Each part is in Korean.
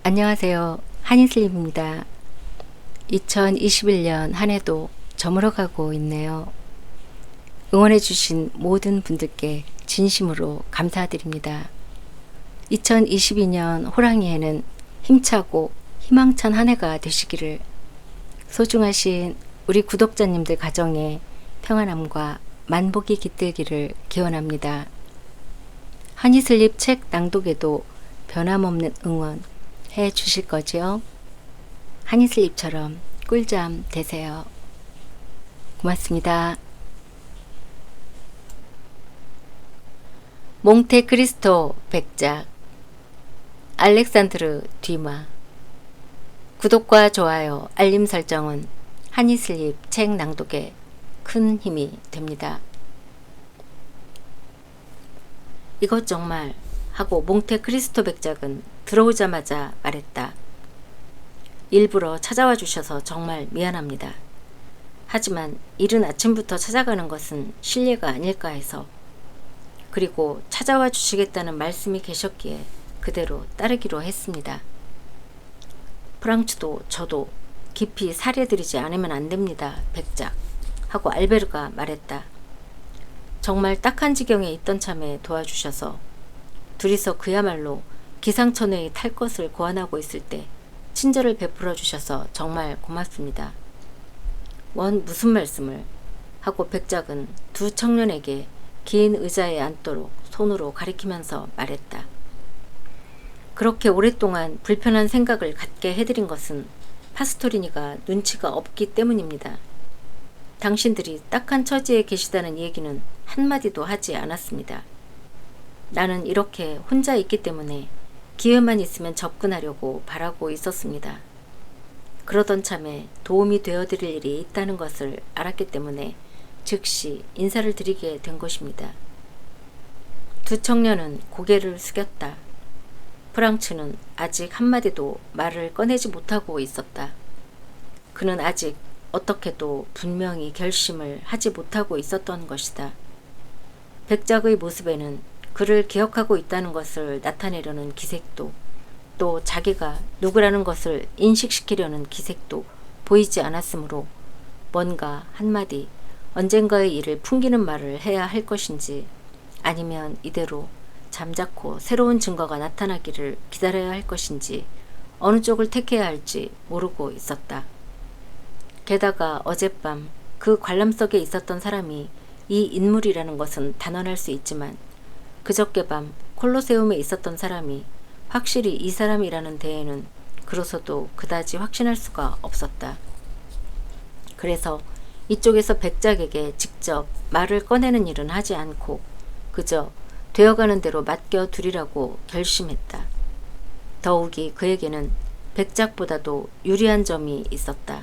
안녕하세요. 한인슬립입니다. 2021년 한 해도 저물어가고 있네요. 응원해주신 모든 분들께 진심으로 감사드립니다. 2022년 호랑이해는 힘차고 희망찬 한 해가 되시기를, 소중하신 우리 구독자님들 가정에 평안함과 만복이 깃들기를 기원합니다. 한이슬립 책 낭독에도 변함없는 응원 해 주실 거지요? 한이슬립처럼 꿀잠 되세요. 고맙습니다. 몽테크리스토 백작, 알렉산드르 듀마. 구독과 좋아요, 알림 설정은 한이슬립 책 낭독에 큰 힘이 됩니다. 이것 정말 하고 몽테크리스토 백작은 들어오자마자 말했다. 일부러 찾아와 주셔서 정말 미안합니다. 하지만 이른 아침부터 찾아가는 것은 실례가 아닐까 해서, 그리고 찾아와 주시겠다는 말씀이 계셨기에 그대로 따르기로 했습니다. 프랑츠도 저도 깊이 사려드리지 않으면 안 됩니다, 백작 하고 알베르가 말했다. 정말 딱한 지경에 있던 참에 도와주셔서, 둘이서 그야말로 기상천외에 탈 것을 고안하고 있을 때 친절을 베풀어 주셔서 정말 고맙습니다. 원 무슨 말씀을 하고 백작은 두 청년에게 긴 의자에 앉도록 손으로 가리키면서 말했다. 그렇게 오랫동안 불편한 생각을 갖게 해드린 것은 파스토리니가 눈치가 없기 때문입니다. 당신들이 딱한 처지에 계시다는 얘기는 한마디도 하지 않았습니다. 나는 이렇게 혼자 있기 때문에 기회만 있으면 접근하려고 바라고 있었습니다. 그러던 참에 도움이 되어드릴 일이 있다는 것을 알았기 때문에 즉시 인사를 드리게 된 것입니다. 두 청년은 고개를 숙였다. 프랑츠는 아직 한마디도 말을 꺼내지 못하고 있었다. 그는 아직 어떻게도 분명히 결심을 하지 못하고 있었던 것이다. 백작의 모습에는 그를 기억하고 있다는 것을 나타내려는 기색도, 또 자기가 누구라는 것을 인식시키려는 기색도 보이지 않았으므로 뭔가 한마디 언젠가의 일을 풍기는 말을 해야 할 것인지, 아니면 이대로 잠자코 새로운 증거가 나타나기를 기다려야 할 것인지 어느 쪽을 택해야 할지 모르고 있었다. 게다가 어젯밤 그 관람석에 있었던 사람이 이 인물이라는 것은 단언할 수 있지만, 그저께 밤 콜로세움에 있었던 사람이 확실히 이 사람이라는 데에는 그로서도 그다지 확신할 수가 없었다. 그래서 이쪽에서 백작에게 직접 말을 꺼내는 일은 하지 않고 그저 되어가는 대로 맡겨두리라고 결심했다. 더욱이 그에게는 백작보다도 유리한 점이 있었다.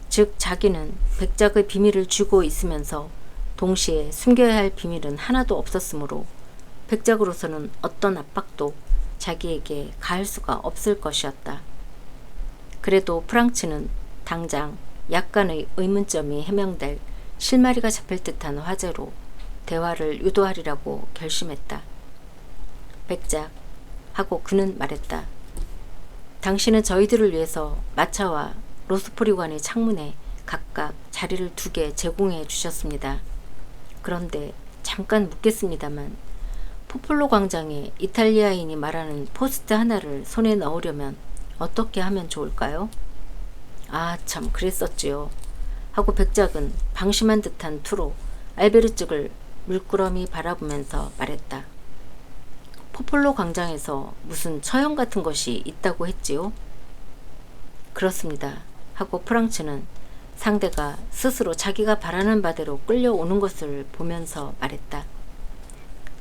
즉 자기는 백작의 비밀을 쥐고 있으면서 동시에 숨겨야 할 비밀은 하나도 없었으므로 백작으로서는 어떤 압박도 자기에게 가할 수가 없을 것이었다. 그래도 프랑츠는 당장 약간의 의문점이 해명될 실마리가 잡힐 듯한 화제로 대화를 유도하리라고 결심했다. 백작 하고 그는 말했다. 당신은 저희들을 위해서 마차와 로스포리관의 창문에 각각 자리를 2개 제공해 주셨습니다. 그런데 잠깐 묻겠습니다만, 포폴로 광장에 이탈리아인이 말하는 포스트 하나를 손에 넣으려면 어떻게 하면 좋을까요? 아, 참 그랬었지요. 하고 백작은 방심한 듯한 투로 알베르 쪽을 물끄러미 바라보면서 말했다. 포폴로 광장에서 무슨 처형 같은 것이 있다고 했지요? 그렇습니다. 하고 프랑츠는 상대가 스스로 자기가 바라는 바대로 끌려오는 것을 보면서 말했다.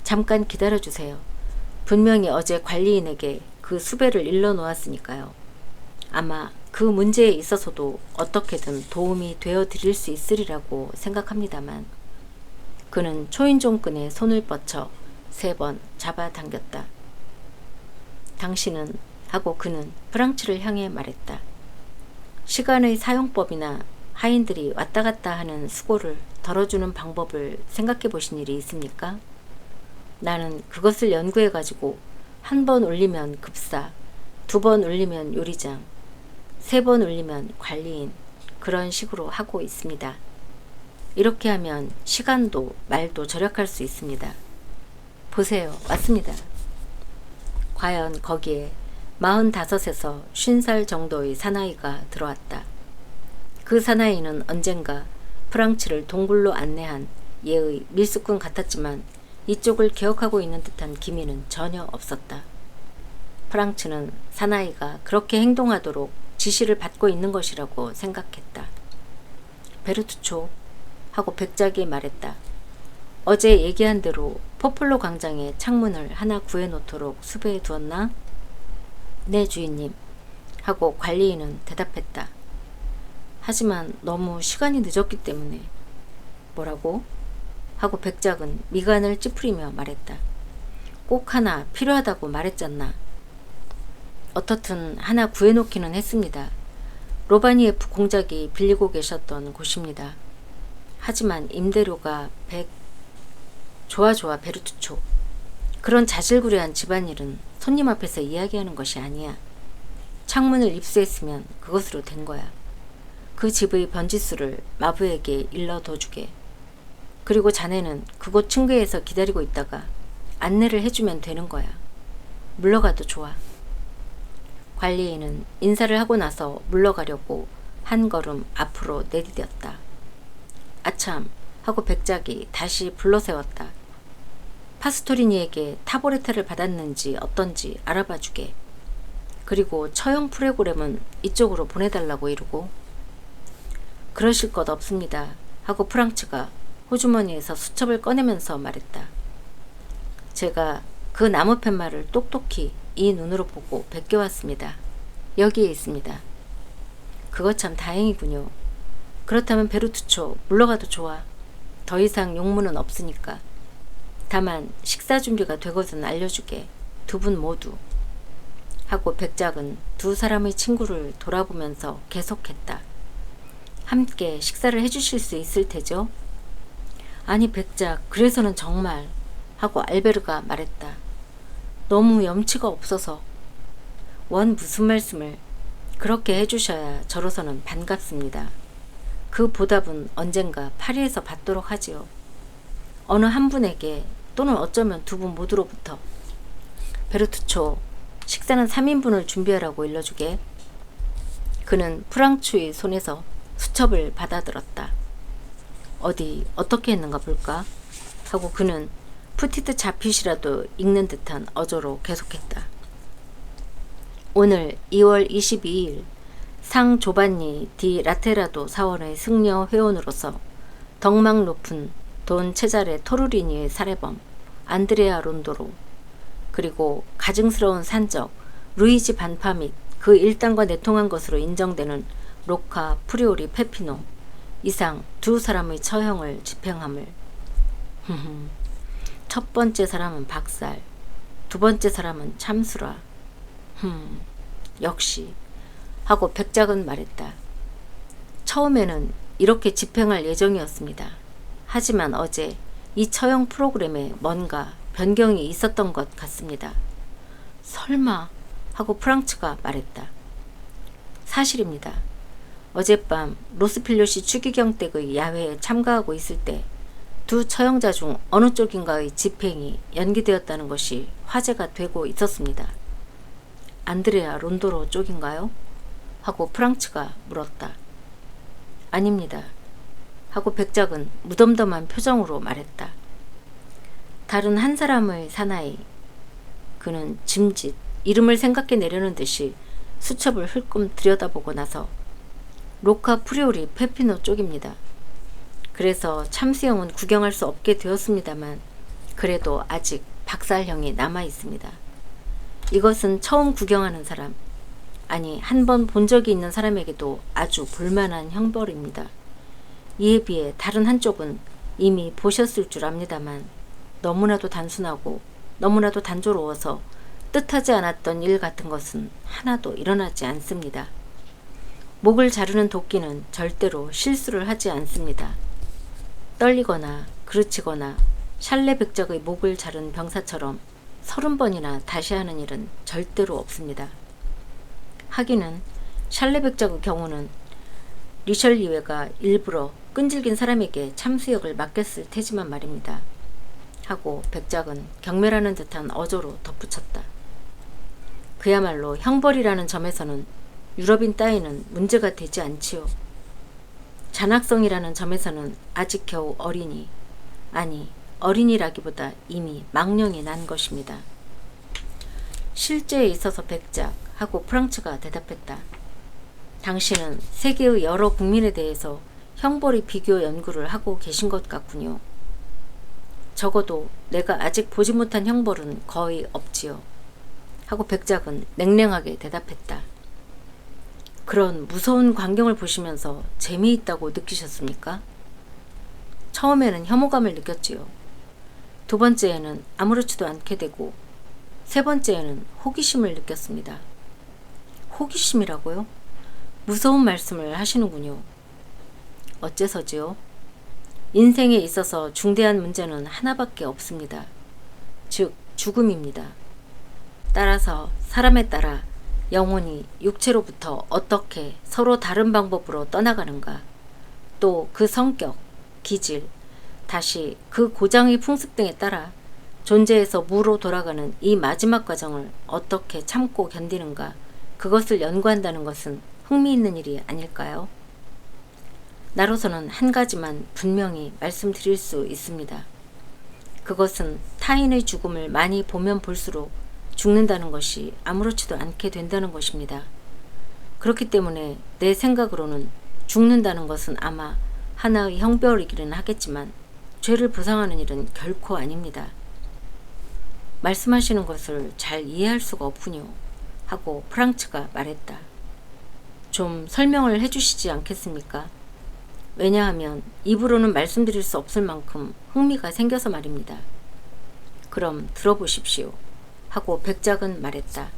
잠깐 기다려주세요. 분명히 어제 관리인에게 그 수배를 일러놓았으니까요. 아마 그 문제에 있어서도 어떻게든 도움이 되어 드릴 수 있으리라고 생각합니다만. 그는 초인종끈에 손을 뻗쳐 3번 잡아당겼다. 당신은 하고 그는 프랑츠를 향해 말했다. 시간의 사용법이나 하인들이 왔다 갔다 하는 수고를 덜어주는 방법을 생각해 보신 일이 있습니까? 나는 그것을 연구해가지고 한 번 올리면 급사, 2번 울리면 요리장, 3번 울리면 관리인, 그런 식으로 하고 있습니다. 이렇게 하면 시간도 말도 절약할 수 있습니다. 보세요. 맞습니다. 과연 거기에 45에서 50살 정도의 사나이가 들어왔다. 그 사나이는 언젠가 프랑츠를 동굴로 안내한 얘의 밀수꾼 같았지만 이쪽을 기억하고 있는 듯한 기미는 전혀 없었다. 프랑츠는 사나이가 그렇게 행동하도록 지시를 받고 있는 것이라고 생각했다. 베르투초 하고 백작이 말했다. 어제 얘기한 대로 포폴로 광장에 창문을 하나 구해놓도록 수배해 두었나? 네, 주인님 하고 관리인은 대답했다. 하지만 너무 시간이 늦었기 때문에. 뭐라고? 하고 백작은 미간을 찌푸리며 말했다. 꼭 하나 필요하다고 말했잖나. 어떻든 하나 구해놓기는 했습니다. 로바니에프 공작이 빌리고 계셨던 곳입니다. 하지만 임대료가 100... 좋아 베르투초. 그런 자질구레한 집안일은 손님 앞에서 이야기하는 것이 아니야. 창문을 입수했으면 그것으로 된 거야. 그 집의 번지수를 마부에게 일러둬주게. 그리고 자네는 그곳 층계에서 기다리고 있다가 안내를 해주면 되는 거야. 물러가도 좋아. 관리인은 인사를 하고 나서 물러가려고 한 걸음 앞으로 내디뎠다. 아참 하고 백작이 다시 불러세웠다. 파스토리니에게 타보레타를 받았는지 어떤지 알아봐주게. 그리고 처형 프로그램은 이쪽으로 보내달라고 이러고. 그러실 것 없습니다 하고 프랑츠가 호주머니에서 수첩을 꺼내면서 말했다. 제가 그 나무 팻말을 똑똑히 이 눈으로 보고 베껴왔습니다. 여기에 있습니다. 그거 참 다행이군요. 그렇다면 베르투초 물러가도 좋아. 더 이상 용무는 없으니까. 다만 식사 준비가 되거든 알려주게. 2분 모두. 하고 백작은 2 사람의 친구를 돌아보면서 계속했다. 함께 식사를 해주실 수 있을 테죠? 아니 백작, 그래서는 정말 하고 알베르가 말했다. 너무 염치가 없어서. 원 무슨 말씀을. 그렇게 해주셔야 저로서는 반갑습니다. 그 보답은 언젠가 파리에서 받도록 하지요. 어느 한 분에게 또는 어쩌면 2분 모두로부터. 베르투초, 식사는 3인분을 준비하라고 일러주게. 그는 프랑츠의 손에서 수첩을 받아들었다. 어디 어떻게 했는가 볼까? 하고 그는 푸티트 자핏이라도 읽는 듯한 어조로 계속했다. 오늘 2월 22일 상 조반니 디 라테라도 사원의 승려 회원으로서 덕망 높은 돈 체자레 토루리니의 살해범 안드레아 론도로, 그리고 가증스러운 산적 루이지 반파 및 그 일당과 내통한 것으로 인정되는 로카 프리오리 페피노 이상 2 사람의 처형을 집행함을. 첫 번째 사람은 박살, 2번째 사람은 참수라. 역시 하고 백작은 말했다. 처음에는 이렇게 집행할 예정이었습니다. 하지만 어제 이 처형 프로그램에 뭔가 변경이 있었던 것 같습니다. 설마 하고 프랑츠가 말했다. 사실입니다. 어젯밤 로스필료시 추기경 댁의 야회에 참가하고 있을 때 2 처형자 중 어느 쪽인가의 집행이 연기되었다는 것이 화제가 되고 있었습니다. 안드레아 론도로 쪽인가요? 하고 프랑츠가 물었다. 아닙니다. 하고 백작은 무덤덤한 표정으로 말했다. 다른 한 사람의 사나이. 그는 짐짓 이름을 생각해 내려는 듯이 수첩을 흘끔 들여다보고 나서 로카 프리오리 페피노 쪽입니다. 그래서 참수형은 구경할 수 없게 되었습니다만 그래도 아직 박살형이 남아 있습니다. 이것은 처음 구경하는 사람, 아니 한 번 본 적이 있는 사람에게도 아주 볼만한 형벌입니다. 이에 비해 다른 한쪽은 이미 보셨을 줄 압니다만 너무나도 단순하고 너무나도 단조로워서 뜻하지 않았던 일 같은 것은 하나도 일어나지 않습니다. 목을 자르는 도끼는 절대로 실수를 하지 않습니다. 떨리거나 그르치거나 샬레 백작의 목을 자른 병사처럼 30번이나 다시 하는 일은 절대로 없습니다. 하기는 샬레 백작의 경우는 리셜리웨가 일부러 끈질긴 사람에게 참수역을 맡겼을 테지만 말입니다. 하고 백작은 경멸하는 듯한 어조로 덧붙였다. 그야말로 형벌이라는 점에서는 유럽인 따위는 문제가 되지 않지요. 잔악성이라는 점에서는 아직 겨우 어린이, 아니 어린이라기보다 이미 망령이 난 것입니다. 실제에 있어서 백작 하고 프랑츠가 대답했다. 당신은 세계의 여러 국민에 대해서 형벌의 비교 연구를 하고 계신 것 같군요. 적어도 내가 아직 보지 못한 형벌은 거의 없지요. 하고 백작은 냉랭하게 대답했다. 그런 무서운 광경을 보시면서 재미있다고 느끼셨습니까? 처음에는 혐오감을 느꼈지요. 두 번째에는 아무렇지도 않게 되고 세 번째에는 호기심을 느꼈습니다. 호기심이라고요? 무서운 말씀을 하시는군요. 어째서지요? 인생에 있어서 중대한 문제는 하나밖에 없습니다. 즉 죽음입니다. 따라서 사람에 따라 영혼이 육체로부터 어떻게 서로 다른 방법으로 떠나가는가, 또 그 성격, 기질, 다시 그 고장의 풍습 등에 따라 존재에서 무로 돌아가는 이 마지막 과정을 어떻게 참고 견디는가, 그것을 연구한다는 것은 흥미있는 일이 아닐까요? 나로서는 한 가지만 분명히 말씀드릴 수 있습니다. 그것은 타인의 죽음을 많이 보면 볼수록 죽는다는 것이 아무렇지도 않게 된다는 것입니다. 그렇기 때문에 내 생각으로는 죽는다는 것은 아마 하나의 형벌이기는 하겠지만 죄를 보상하는 일은 결코 아닙니다. 말씀하시는 것을 잘 이해할 수가 없군요. 하고 프랑츠가 말했다. 좀 설명을 해주시지 않겠습니까? 왜냐하면 입으로는 말씀드릴 수 없을 만큼 흥미가 생겨서 말입니다. 그럼 들어보십시오. 하고 백작은 말했다.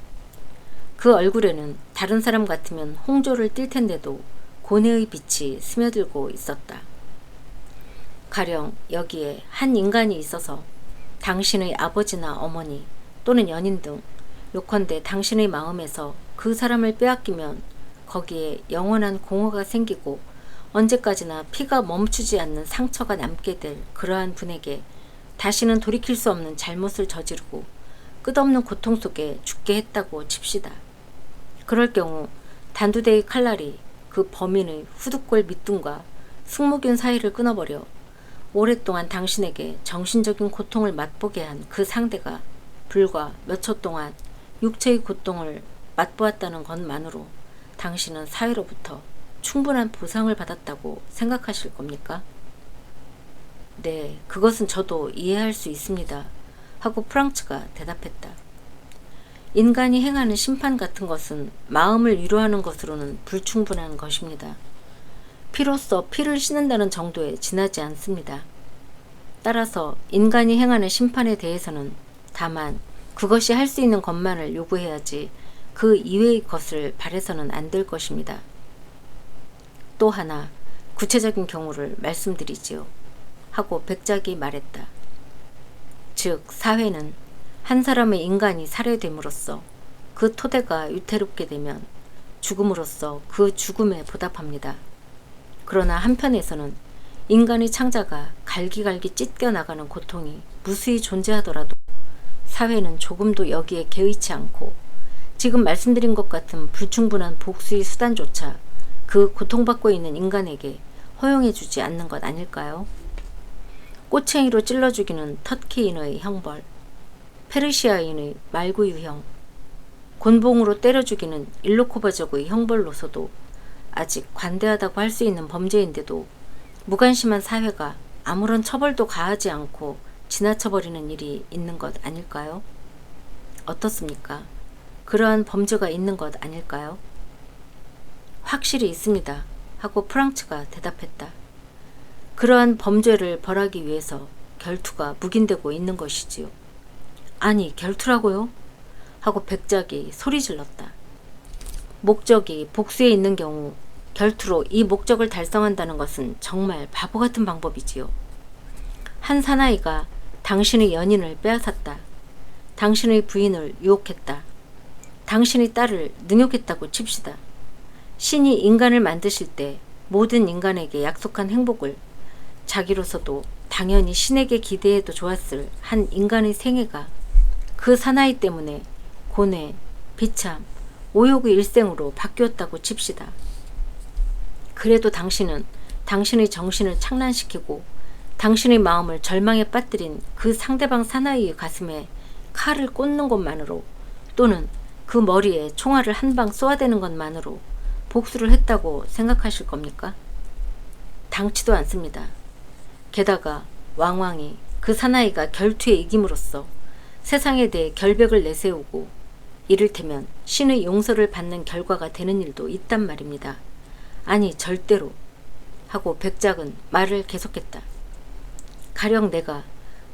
그 얼굴에는 다른 사람 같으면 홍조를 띨 텐데도 고뇌의 빛이 스며들고 있었다. 가령 여기에 한 인간이 있어서 당신의 아버지나 어머니 또는 연인 등 요컨대 당신의 마음에서 그 사람을 빼앗기면 거기에 영원한 공허가 생기고 언제까지나 피가 멈추지 않는 상처가 남게 될 그러한 분에게 다시는 돌이킬 수 없는 잘못을 저지르고 끝없는 고통 속에 죽게 했다고 칩시다. 그럴 경우 단두대의 칼날이 그 범인의 후두골 밑둥과 승모균 사이를 끊어버려 오랫동안 당신에게 정신적인 고통을 맛보게 한 그 상대가 불과 몇 초 동안 육체의 고통을 맛보았다는 것만으로 당신은 사회로부터 충분한 보상을 받았다고 생각하실 겁니까? 네, 그것은 저도 이해할 수 있습니다. 하고 프랑츠가 대답했다. 인간이 행하는 심판 같은 것은 마음을 위로하는 것으로는 불충분한 것입니다. 피로써 피를 씻는다는 정도에 지나지 않습니다. 따라서 인간이 행하는 심판에 대해서는 다만 그것이 할 수 있는 것만을 요구해야지 그 이외의 것을 바래서는 안 될 것입니다. 또 하나 구체적인 경우를 말씀드리지요. 하고 백작이 말했다. 즉 사회는 한 사람의 인간이 살해됨으로써 그 토대가 위태롭게 되면 죽음으로써 그 죽음에 보답합니다. 그러나 한편에서는 인간의 창자가 갈기갈기 찢겨나가는 고통이 무수히 존재하더라도 사회는 조금도 여기에 개의치 않고 지금 말씀드린 것 같은 불충분한 복수의 수단조차 그 고통받고 있는 인간에게 허용해주지 않는 것 아닐까요? 꼬챙이로 찔러 죽이는 터키인의 형벌, 페르시아인의 말구유형, 곤봉으로 때려 죽이는 일로코바족의 형벌로서도 아직 관대하다고 할 수 있는 범죄인데도 무관심한 사회가 아무런 처벌도 가하지 않고 지나쳐버리는 일이 있는 것 아닐까요? 어떻습니까? 그러한 범죄가 있는 것 아닐까요? 확실히 있습니다. 하고 프랑츠가 대답했다. 그러한 범죄를 벌하기 위해서 결투가 묵인되고 있는 것이지요. 아니, 결투라고요? 하고 백작이 소리 질렀다. 목적이 복수에 있는 경우 결투로 이 목적을 달성한다는 것은 정말 바보 같은 방법이지요. 한 사나이가 당신의 연인을 빼앗았다. 당신의 부인을 유혹했다. 당신이 딸을 능욕했다고 칩시다. 신이 인간을 만드실 때 모든 인간에게 약속한 행복을 자기로서도 당연히 신에게 기대해도 좋았을 한 인간의 생애가 그 사나이 때문에 고뇌, 비참, 오욕의 일생으로 바뀌었다고 칩시다. 그래도 당신은 당신의 정신을 착란시키고 당신의 마음을 절망에 빠뜨린 그 상대방 사나이의 가슴에 칼을 꽂는 것만으로 또는 그 머리에 총알을 한 방 쏘아대는 것만으로 복수를 했다고 생각하실 겁니까? 당치도 않습니다. 게다가 왕왕이 그 사나이가 결투에 이김으로써 세상에 대해 결백을 내세우고 이를테면 신의 용서를 받는 결과가 되는 일도 있단 말입니다. 아니 절대로 하고 백작은 말을 계속했다. 가령 내가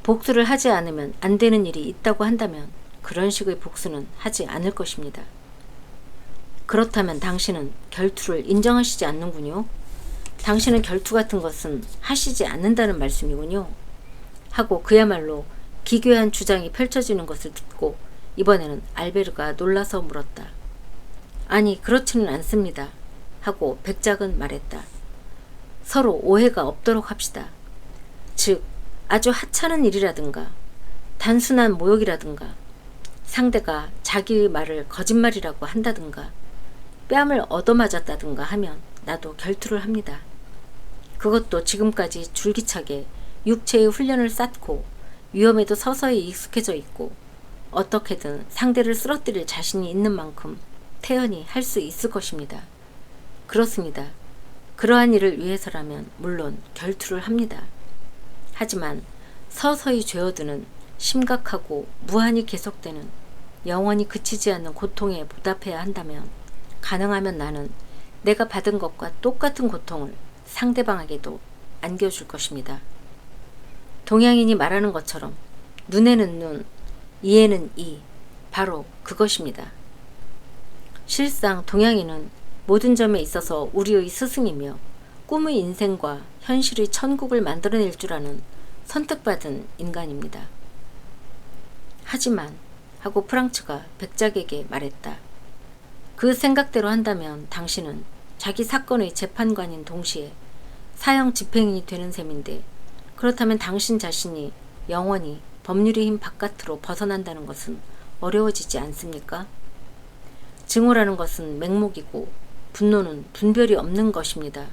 복수를 하지 않으면 안 되는 일이 있다고 한다면 그런 식의 복수는 하지 않을 것입니다. 그렇다면 당신은 결투를 인정하시지 않는군요. 당신은 결투 같은 것은 하시지 않는다는 말씀이군요. 하고 그야말로 기괴한 주장이 펼쳐지는 것을 듣고 이번에는 알베르가 놀라서 물었다. 아니 그렇지는 않습니다. 하고 백작은 말했다. 서로 오해가 없도록 합시다. 즉 아주 하찮은 일이라든가 단순한 모욕이라든가 상대가 자기의 말을 거짓말이라고 한다든가 뺨을 얻어맞았다든가 하면 나도 결투를 합니다. 그것도 지금까지 줄기차게 육체의 훈련을 쌓고 위험에도 서서히 익숙해져 있고 어떻게든 상대를 쓰러뜨릴 자신이 있는 만큼 태연히 할 수 있을 것입니다. 그렇습니다. 그러한 일을 위해서라면 물론 결투를 합니다. 하지만 서서히 죄어드는 심각하고 무한히 계속되는 영원히 그치지 않는 고통에 보답해야 한다면 가능하면 나는 내가 받은 것과 똑같은 고통을 상대방에게도 안겨줄 것입니다. 동양인이 말하는 것처럼 눈에는 눈, 이에는 이, 바로 그것입니다. 실상 동양인은 모든 점에 있어서 우리의 스승이며 꿈의 인생과 현실의 천국을 만들어낼 줄 아는 선택받은 인간입니다. 하지만 하고 프랑츠가 백작에게 말했다. 그 생각대로 한다면 당신은 자기 사건의 재판관인 동시에 사형 집행인이 되는 셈인데 그렇다면 당신 자신이 영원히 법률의 힘 바깥으로 벗어난다는 것은 어려워지지 않습니까? 증오라는 것은 맹목이고 분노는 분별이 없는 것입니다.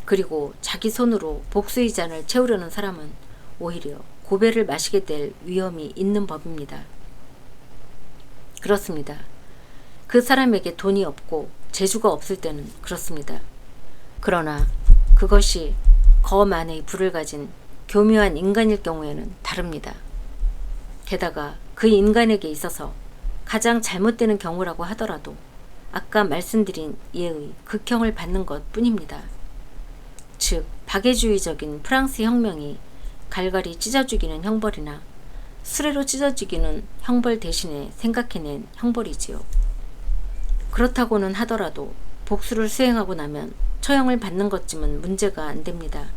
그리고 자기 손으로 복수의 잔을 채우려는 사람은 오히려 고배를 마시게 될 위험이 있는 법입니다. 그렇습니다. 그 사람에게 돈이 없고 재주가 없을 때는 그렇습니다. 그러나 그것이 검 안의 불을 가진 교묘한 인간일 경우에는 다릅니다. 게다가 그 인간에게 있어서 가장 잘못되는 경우라고 하더라도 아까 말씀드린 이의 극형을 받는 것 뿐입니다. 즉 박애주의적인 프랑스 혁명이 갈갈이 찢어 죽이는 형벌이나 수레로 찢어 죽이는 형벌 대신에 생각해낸 형벌이지요. 그렇다고는 하더라도 복수를 수행하고 나면 처형을 받는 것쯤은 문제가 안 됩니다.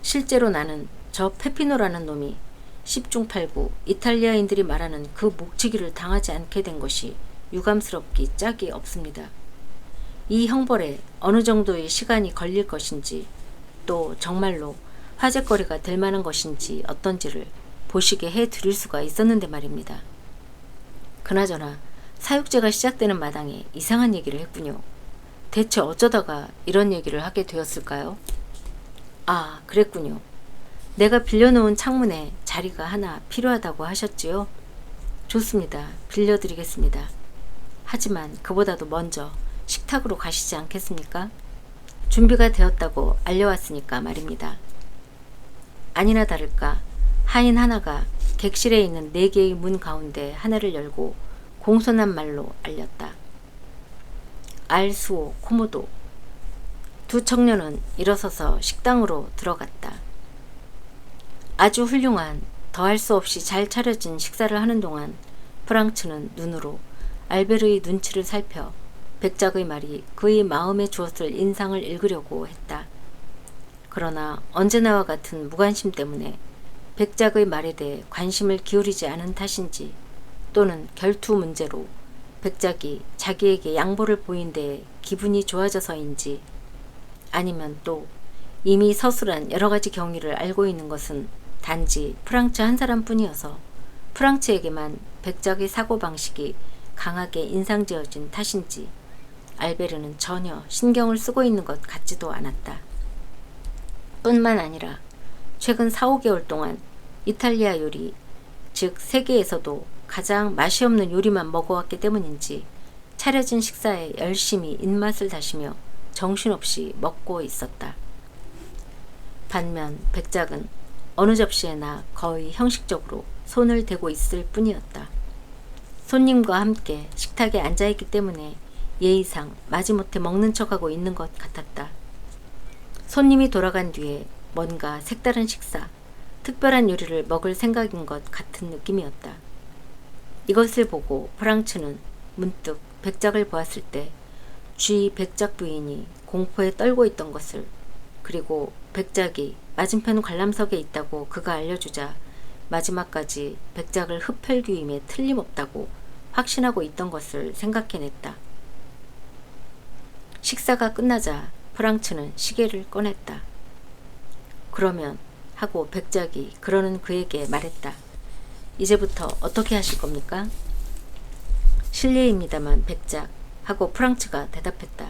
실제로 나는 저 페피노라는 놈이 10중 8구 이탈리아인들이 말하는 그 목치기를 당하지 않게 된 것이 유감스럽기 짝이 없습니다. 이 형벌에 어느 정도의 시간이 걸릴 것인지 또 정말로 화제거리가 될 만한 것인지 어떤지를 보시게 해드릴 수가 있었는데 말입니다. 그나저나 사육제가 시작되는 마당에 이상한 얘기를 했군요. 대체 어쩌다가 이런 얘기를 하게 되었을까요? 아, 그랬군요. 내가 빌려놓은 창문에 자리가 하나 필요하다고 하셨지요? 좋습니다. 빌려드리겠습니다. 하지만 그보다도 먼저 식탁으로 가시지 않겠습니까? 준비가 되었다고 알려왔으니까 말입니다. 아니나 다를까 하인 하나가 객실에 있는 4개의 문 가운데 하나를 열고 공손한 말로 알렸다. 알수오 코모도. 두 청년은 일어서서 식당으로 들어갔다. 아주 훌륭한 더할 수 없이 잘 차려진 식사를 하는 동안 프랑츠는 눈으로 알베르의 눈치를 살펴 백작의 말이 그의 마음에 주었을 인상을 읽으려고 했다. 그러나 언제나와 같은 무관심 때문에 백작의 말에 대해 관심을 기울이지 않은 탓인지 또는 결투 문제로 백작이 자기에게 양보를 보인 데에 기분이 좋아져서인지 아니면 또 이미 서술한 여러 가지 경위를 알고 있는 것은 단지 프랑츠 한 사람뿐이어서 프랑츠에게만 백작의 사고방식이 강하게 인상지어진 탓인지 알베르는 전혀 신경을 쓰고 있는 것 같지도 않았다. 뿐만 아니라 최근 4, 5개월 동안 이탈리아 요리, 즉 세계에서도 가장 맛이 없는 요리만 먹어왔기 때문인지 차려진 식사에 열심히 입맛을 다시며 정신없이 먹고 있었다. 반면 백작은 어느 접시에나 거의 형식적으로 손을 대고 있을 뿐이었다. 손님과 함께 식탁에 앉아있기 때문에 예의상 마지못해 먹는 척하고 있는 것 같았다. 손님이 돌아간 뒤에 뭔가 색다른 식사, 특별한 요리를 먹을 생각인 것 같은 느낌이었다. 이것을 보고 프랑츠는 문득 백작을 보았을 때 쥐 백작 부인이 공포에 떨고 있던 것을, 그리고 백작이 맞은편 관람석에 있다고 그가 알려주자 마지막까지 백작을 흡혈귀임에 틀림없다고 확신하고 있던 것을 생각해냈다. 식사가 끝나자 프랑츠는 시계를 꺼냈다. 그러면 하고 백작이 그러는 그에게 말했다. 이제부터 어떻게 하실 겁니까? 실례입니다만 백작 하고 프랑츠가 대답했다.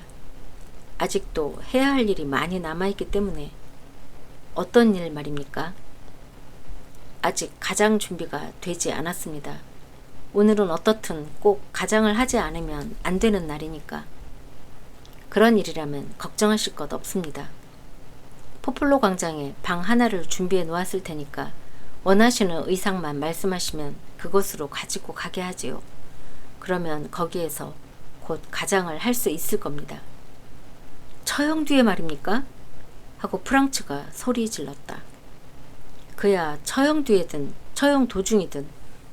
아직도 해야 할 일이 많이 남아있기 때문에. 어떤 일 말입니까? 아직 가장 준비가 되지 않았습니다. 오늘은 어떻든 꼭 가장을 하지 않으면 안 되는 날이니까. 그런 일이라면 걱정하실 것 없습니다. 포폴로 광장에 방 하나를 준비해 놓았을 테니까 원하시는 의상만 말씀하시면 그곳으로 가지고 가게 하지요. 그러면 거기에서 곧 가장을 할 수 있을 겁니다. 처형 뒤에 말입니까? 하고 프랑츠가 소리 질렀다. 그야 처형 뒤에든 처형 도중이든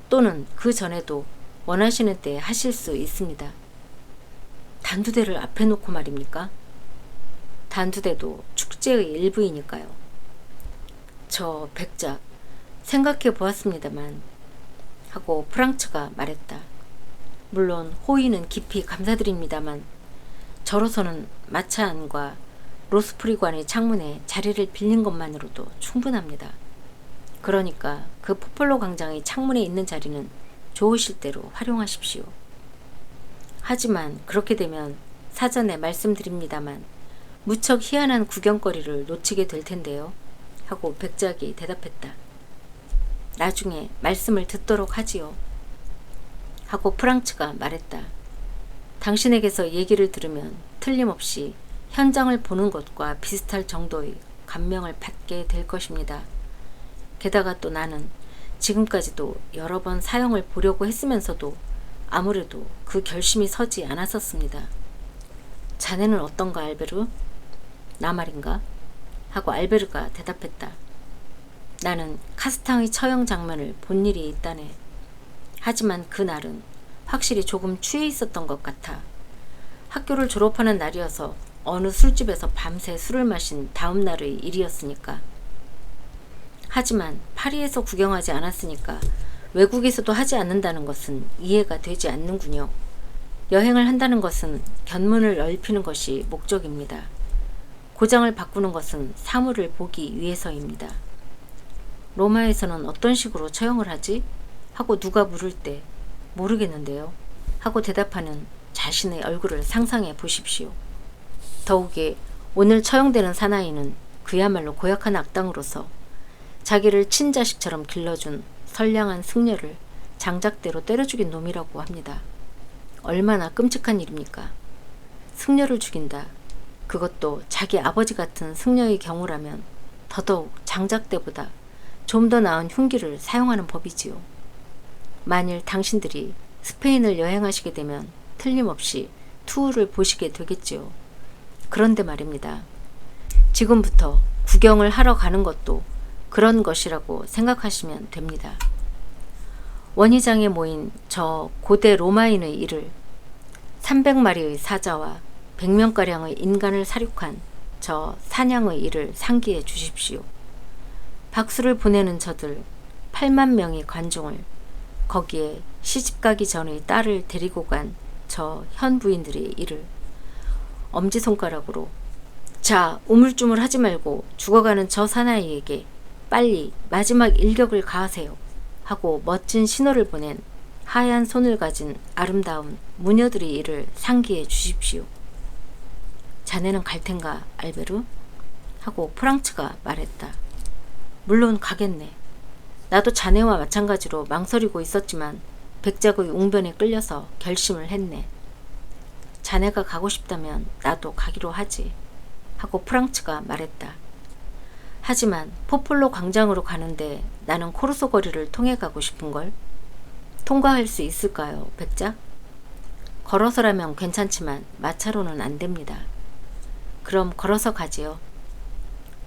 또는 그 전에도 원하시는 때에 하실 수 있습니다. 단두대를 앞에 놓고 말입니까? 단두대도 축제의 일부이니까요. 저 백작 생각해 보았습니다만 하고 프랑츠가 말했다. 물론 호의는 깊이 감사드립니다만 저로서는 마차 안과 로스프리관의 창문에 자리를 빌린 것만으로도 충분합니다. 그러니까 그 포폴로 광장의 창문에 있는 자리는 좋으실 대로 활용하십시오. 하지만 그렇게 되면 사전에 말씀드립니다만 무척 희한한 구경거리를 놓치게 될 텐데요. 하고 백작이 대답했다. 나중에 말씀을 듣도록 하지요. 하고 프랑츠가 말했다. 당신에게서 얘기를 들으면 틀림없이 현장을 보는 것과 비슷할 정도의 감명을 받게 될 것입니다. 게다가 또 나는 지금까지도 여러 번 사형을 보려고 했으면서도 아무래도 그 결심이 서지 않았었습니다. 자네는 어떤가 알베르? 나 말인가? 하고 알베르가 대답했다. 나는 카스탕의 처형 장면을 본 일이 있다네. 하지만 그날은 확실히 조금 취해 있었던 것 같아. 학교를 졸업하는 날이어서 어느 술집에서 밤새 술을 마신 다음 날의 일이었으니까. 하지만 파리에서 구경하지 않았으니까 외국에서도 하지 않는다는 것은 이해가 되지 않는군요. 여행을 한다는 것은 견문을 넓히는 것이 목적입니다. 고장을 바꾸는 것은 사물을 보기 위해서입니다. 로마에서는 어떤 식으로 처형을 하지? 하고 누가 물을 때 모르겠는데요. 하고 대답하는 자신의 얼굴을 상상해 보십시오. 더욱이 오늘 처형되는 사나이는 그야말로 고약한 악당으로서 자기를 친자식처럼 길러준 선량한 승려를 장작대로 때려 죽인 놈이라고 합니다. 얼마나 끔찍한 일입니까? 승려를 죽인다. 그것도 자기 아버지 같은 승려의 경우라면 더더욱 장작대보다 좀 더 나은 흉기를 사용하는 법이지요. 만일 당신들이 스페인을 여행하시게 되면 틀림없이 투우를 보시게 되겠지요. 그런데 말입니다. 지금부터 구경을 하러 가는 것도 그런 것이라고 생각하시면 됩니다. 원희장에 모인 저 고대 로마인의 일을 300마리의 사자와 100명가량의 인간을 살육한 저 사냥의 일을 상기해 주십시오. 박수를 보내는 저들 8만 명의 관중을, 거기에 시집가기 전의 딸을 데리고 간 저 현 부인들의 일을 엄지손가락으로 자, 우물쭈물 하지 말고 죽어가는 저 사나이에게 빨리 마지막 일격을 가하세요 하고 멋진 신호를 보낸 하얀 손을 가진 아름다운 무녀들의 일을 상기해 주십시오. 자네는 갈 텐가, 알베르? 하고 프랑츠가 말했다. 물론 가겠네. 나도 자네와 마찬가지로 망설이고 있었지만 백작의 웅변에 끌려서 결심을 했네. 자네가 가고 싶다면 나도 가기로 하지. 하고 프랑츠가 말했다. 하지만 포폴로 광장으로 가는데 나는 코르소 거리를 통해 가고 싶은걸. 통과할 수 있을까요, 백작? 걸어서라면 괜찮지만 마차로는 안 됩니다. 그럼 걸어서 가지요.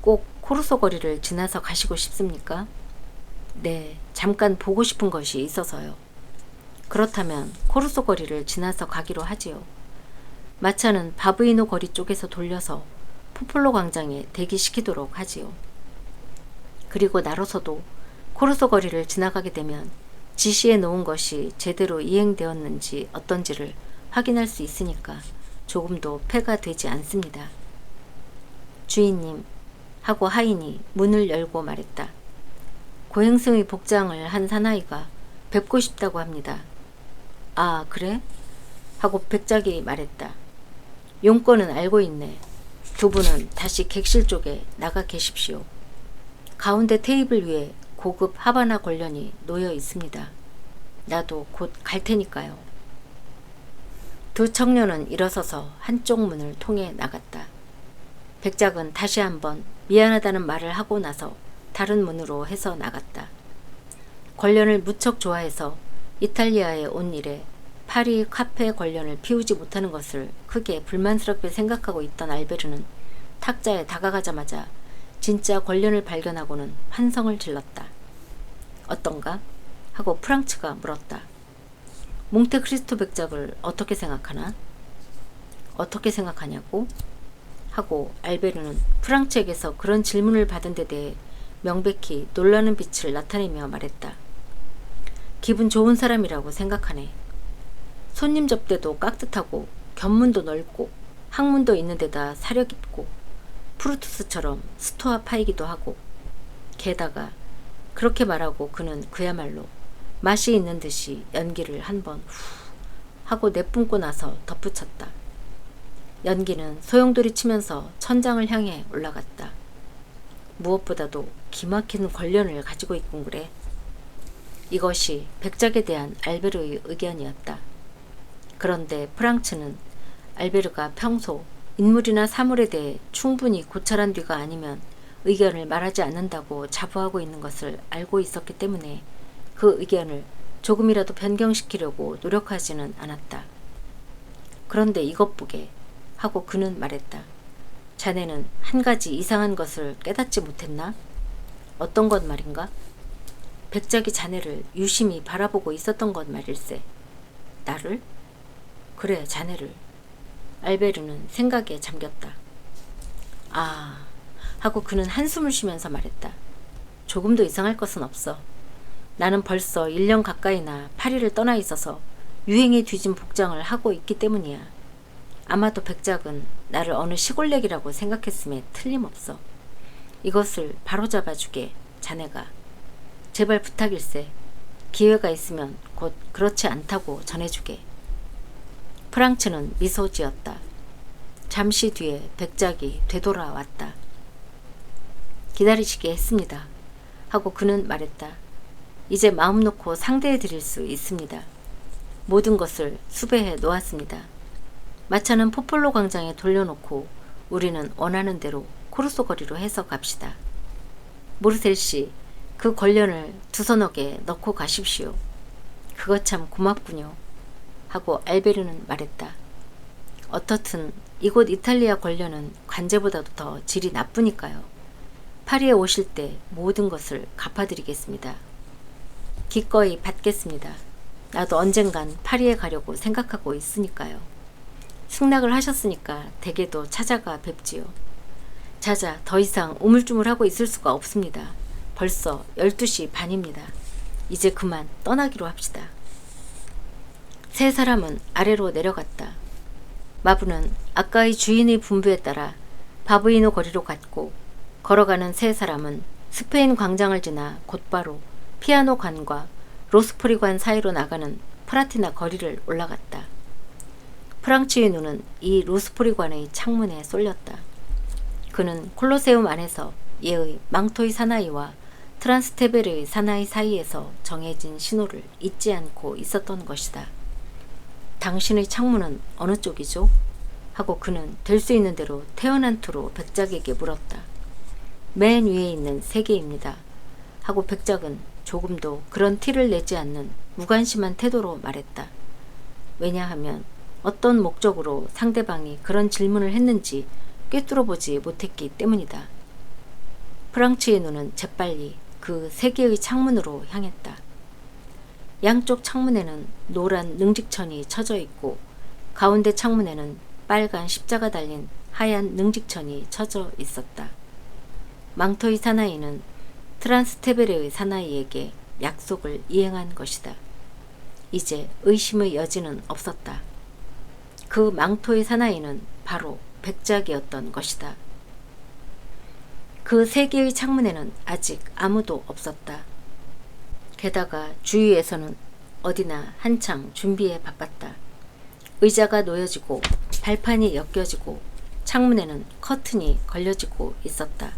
꼭 코르소 거리를 지나서 가시고 싶습니까? 네, 잠깐 보고 싶은 것이 있어서요. 그렇다면 코르소 거리를 지나서 가기로 하지요. 마차는 바브이노 거리 쪽에서 돌려서 포폴로 광장에 대기시키도록 하지요. 그리고 나로서도 코르소 거리를 지나가게 되면 지시해 놓은 것이 제대로 이행되었는지 어떤지를 확인할 수 있으니까 조금도 폐가 되지 않습니다. 주인님, 하고 하인이 문을 열고 말했다. 고행승의 복장을 한 사나이가 뵙고 싶다고 합니다. 아, 그래? 하고 백작이 말했다. 용건은 알고 있네. 두 분은 다시 객실 쪽에 나가 계십시오. 가운데 테이블 위에 고급 하바나 권련이 놓여 있습니다. 나도 곧 갈 테니까요. 두 청년은 일어서서 한쪽 문을 통해 나갔다. 백작은 다시 한번 미안하다는 말을 하고 나서 다른 문으로 해서 나갔다. 권련을 무척 좋아해서 이탈리아에 온 이래 파리 카페 권련을 피우지 못하는 것을 크게 불만스럽게 생각하고 있던 알베르는 탁자에 다가가자마자 진짜 권련을 발견하고는 환성을 질렀다. 어떤가? 하고 프랑츠가 물었다. 몽테크리스토 백작을 어떻게 생각하나? 어떻게 생각하냐고? 하고 알베르는 프랑츠에게서 그런 질문을 받은 데 대해 명백히 놀라는 빛을 나타내며 말했다. 기분 좋은 사람이라고 생각하네. 손님 접대도 깍듯하고 견문도 넓고 학문도 있는 데다 사려 깊고 프루투스처럼 스토아 파이기도 하고 게다가 그렇게 말하고 그는 그야말로 맛이 있는 듯이 연기를 한번 후 하고 내뿜고 나서 덧붙였다. 연기는 소용돌이 치면서 천장을 향해 올라갔다. 무엇보다도 기막힌 권련을 가지고 있군 그래. 이것이 백작에 대한 알베르의 의견이었다. 그런데 프랑츠는 알베르가 평소 인물이나 사물에 대해 충분히 고찰한 뒤가 아니면 의견을 말하지 않는다고 자부하고 있는 것을 알고 있었기 때문에 그 의견을 조금이라도 변경시키려고 노력하지는 않았다. 그런데 이것 보게 하고 그는 말했다. 자네는 한 가지 이상한 것을 깨닫지 못했나? 어떤 것 말인가? 백작이 자네를 유심히 바라보고 있었던 것 말일세. 나를? 그래, 자네를. 알베르는 생각에 잠겼다. 아, 하고 그는 한숨을 쉬면서 말했다. 조금도 이상할 것은 없어. 나는 벌써 1년 가까이나 파리를 떠나 있어서 유행에 뒤진 복장을 하고 있기 때문이야. 아마도 백작은 나를 어느 시골내기라고 생각했음에 틀림없어. 이것을 바로잡아주게, 자네가. 제발 부탁일세. 기회가 있으면 곧 그렇지 않다고 전해주게. 프랑츠는 미소 지었다. 잠시 뒤에 백작이 되돌아왔다. 기다리시게 했습니다. 하고 그는 말했다. 이제 마음 놓고 상대해 드릴 수 있습니다. 모든 것을 수배해 놓았습니다. 마차는 포폴로 광장에 돌려놓고 우리는 원하는 대로 코르소 거리로 해서 갑시다. 모르셀 씨, 그 권련을 두 서너게 넣고 가십시오. 그거 참 고맙군요. 하고 알베르는 말했다. 어떻든 이곳 이탈리아 권련은 관제보다도 더 질이 나쁘니까요. 파리에 오실 때 모든 것을 갚아드리겠습니다. 기꺼이 받겠습니다. 나도 언젠간 파리에 가려고 생각하고 있으니까요. 승낙을 하셨으니까 댁에도 찾아가 뵙지요. 자자, 더 이상 우물쭈물하고 있을 수가 없습니다. 벌써 12시 반입니다. 이제 그만 떠나기로 합시다. 세 사람은 아래로 내려갔다. 마부는 아까의 주인의 분부에 따라 바부이노 거리로 갔고, 걸어가는 세 사람은 스페인 광장을 지나 곧바로 피아노 관과 로스포리 관 사이로 나가는 프라티나 거리를 올라갔다. 프랑츠의 눈은 이 로스포리 관의 창문에 쏠렸다. 그는 콜로세움 안에서 예의 망토의 사나이와 트란스테베르의 사나이 사이에서 정해진 신호를 잊지 않고 있었던 것이다. 당신의 창문은 어느 쪽이죠? 하고 그는 될 수 있는 대로 태어난 투로 백작에게 물었다. 맨 위에 있는 세 개입니다. 하고 백작은 조금도 그런 티를 내지 않는 무관심한 태도로 말했다. 왜냐하면 어떤 목적으로 상대방이 그런 질문을 했는지 꿰뚫어보지 못했기 때문이다. 프랑츠의 눈은 재빨리 그 세 개의 창문으로 향했다. 양쪽 창문에는 노란 능직천이 쳐져 있고, 가운데 창문에는 빨간 십자가 달린 하얀 능직천이 쳐져 있었다. 망토의 사나이는 트란스테베레의 사나이에게 약속을 이행한 것이다. 이제 의심의 여지는 없었다. 그 망토의 사나이는 바로 백작이었던 것이다. 그 세 개의 창문에는 아직 아무도 없었다. 게다가 주위에서는 어디나 한창 준비에 바빴다. 의자가 놓여지고 발판이 엮여지고 창문에는 커튼이 걸려지고 있었다.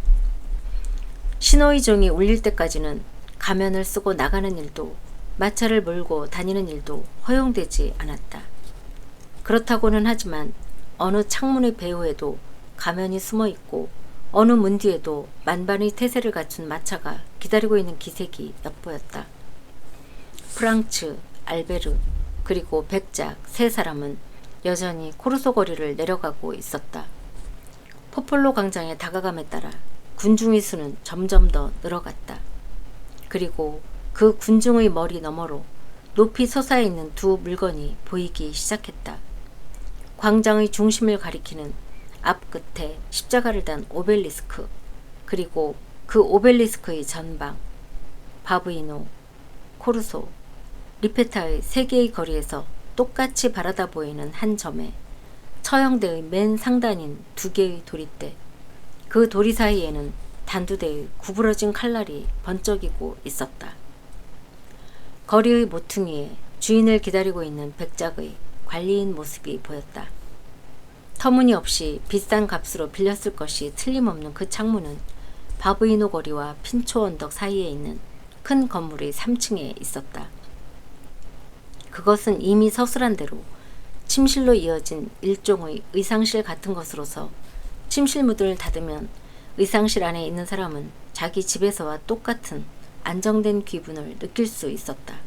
신호의 종이 울릴 때까지는 가면을 쓰고 나가는 일도 마차를 몰고 다니는 일도 허용되지 않았다. 그렇다고는 하지만 어느 창문의 배후에도 가면이 숨어 있고 어느 문 뒤에도 만반의 태세를 갖춘 마차가 기다리고 있는 기색이 엿보였다. 프랑츠, 알베르, 그리고 백작 세 사람은 여전히 코르소 거리를 내려가고 있었다. 포폴로 광장에 다가감에 따라 군중의 수는 점점 더 늘어갔다. 그리고 그 군중의 머리 너머로 높이 솟아있는 두 물건이 보이기 시작했다. 광장의 중심을 가리키는 앞 끝에 십자가를 단 오벨리스크, 그리고 그 오벨리스크의 전방, 바부이노, 코르소, 리페타의 세 개의 거리에서 똑같이 바라다 보이는 한 점에 처형대의 맨 상단인 두 개의 도리대, 그 도리 사이에는 단두대의 구부러진 칼날이 번쩍이고 있었다. 거리의 모퉁이에 주인을 기다리고 있는 백작의 관리인 모습이 보였다. 터무니없이 비싼 값으로 빌렸을 것이 틀림없는 그 창문은 바부이노 거리와 핀초 언덕 사이에 있는 큰 건물의 3층에 있었다. 그것은 이미 서술한 대로 침실로 이어진 일종의 의상실 같은 것으로서 침실 문을 닫으면 의상실 안에 있는 사람은 자기 집에서와 똑같은 안정된 기분을 느낄 수 있었다.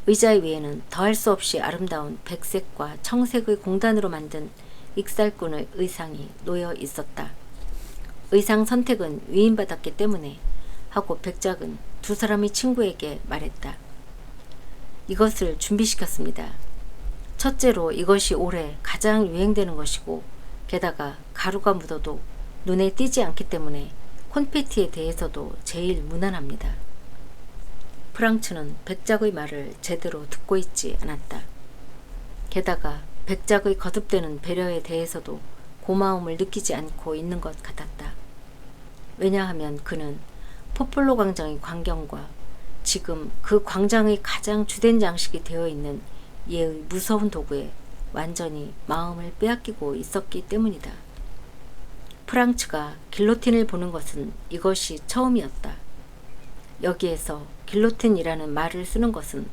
의자 위에는 더할 수 없이 아름다운 백색과 청색의 공단으로 만든 익살꾼의 의상이 놓여 있었다. 의상 선택은 위임받았기 때문에 하고 백작은 두 사람의 친구에게 말했다. 이것을 준비시켰습니다. 첫째로 이것이 올해 가장 유행되는 것이고, 게다가 가루가 묻어도 눈에 띄지 않기 때문에 콘페티에 대해서도 제일 무난합니다. 프랑츠는 백작의 말을 제대로 듣고 있지 않았다. 게다가 백작의 거듭되는 배려에 대해서도 고마움을 느끼지 않고 있는 것 같았다. 왜냐하면 그는 포폴로 광장의 광경과 지금 그 광장의 가장 주된 장식이 되어 있는 얘의 무서운 도구에 완전히 마음을 빼앗기고 있었기 때문이다. 프랑츠가 길로틴을 보는 것은 이것이 처음이었다. 여기에서 길로틴이라는 말을 쓰는 것은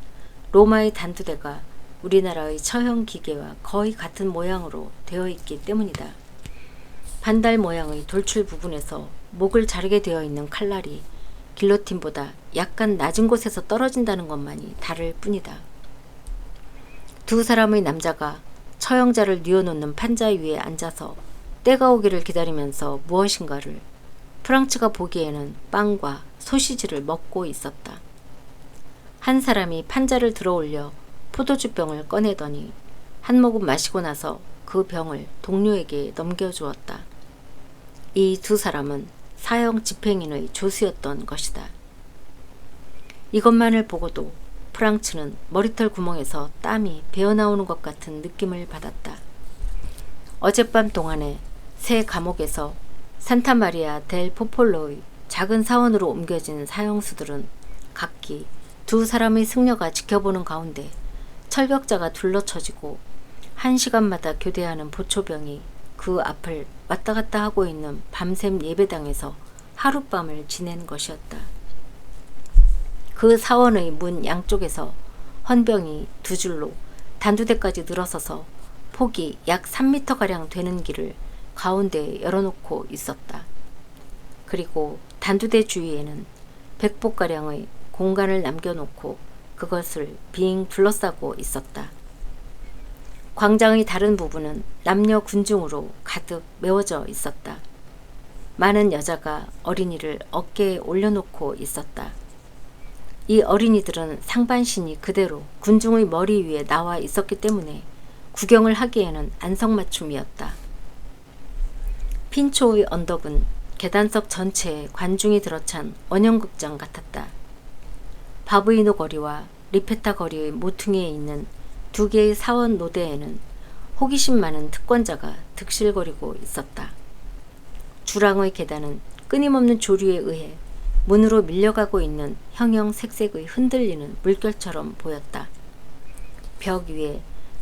로마의 단두대가 우리나라의 처형 기계와 거의 같은 모양으로 되어 있기 때문이다. 반달 모양의 돌출 부분에서 목을 자르게 되어 있는 칼날이 길로틴보다 약간 낮은 곳에서 떨어진다는 것만이 다를 뿐이다. 두 사람의 남자가 처형자를 뉘어놓는 판자 위에 앉아서 때가 오기를 기다리면서 무엇인가를, 프랑츠가 보기에는 빵과 소시지를 먹고 있었다. 한 사람이 판자를 들어올려 포도주병을 꺼내더니 한 모금 마시고 나서 그 병을 동료에게 넘겨주었다. 이 두 사람은 사형 집행인의 조수였던 것이다. 이것만을 보고도 프랑츠는 머리털 구멍에서 땀이 배어나오는 것 같은 느낌을 받았다. 어젯밤 동안에 새 감옥에서 산타마리아 델 포폴로의 작은 사원으로 옮겨진 사형수들은 각기 두 사람의 승려가 지켜보는 가운데 철벽자가 둘러쳐지고 1시간마다 교대하는 보초병이 그 앞을 왔다 갔다 하고 있는 밤샘 예배당에서 하룻밤을 지낸 것이었다. 그 사원의 문 양쪽에서 헌병이 두 줄로 단두대까지 늘어서서 폭이 약 3m가량 되는 길을 가운데에 열어놓고 있었다. 그리고 단두대 주위에는 100보가량의 공간을 남겨놓고 그것을 빙 둘러싸고 있었다. 광장의 다른 부분은 남녀 군중으로 가득 메워져 있었다. 많은 여자가 어린이를 어깨에 올려놓고 있었다. 이 어린이들은 상반신이 그대로 군중의 머리 위에 나와 있었기 때문에 구경을 하기에는 안성맞춤이었다. 핀초의 언덕은 계단석 전체에 관중이 들어찬 원형극장 같았다. 바브이노 거리와 리페타 거리의 모퉁이에 있는 두 개의 사원 노대에는 호기심 많은 특권자가 득실거리고 있었다. 주랑의 계단은 끊임없는 조류에 의해 문으로 밀려가고 있는 형형색색의 흔들리는 물결처럼 보였다. 벽 위에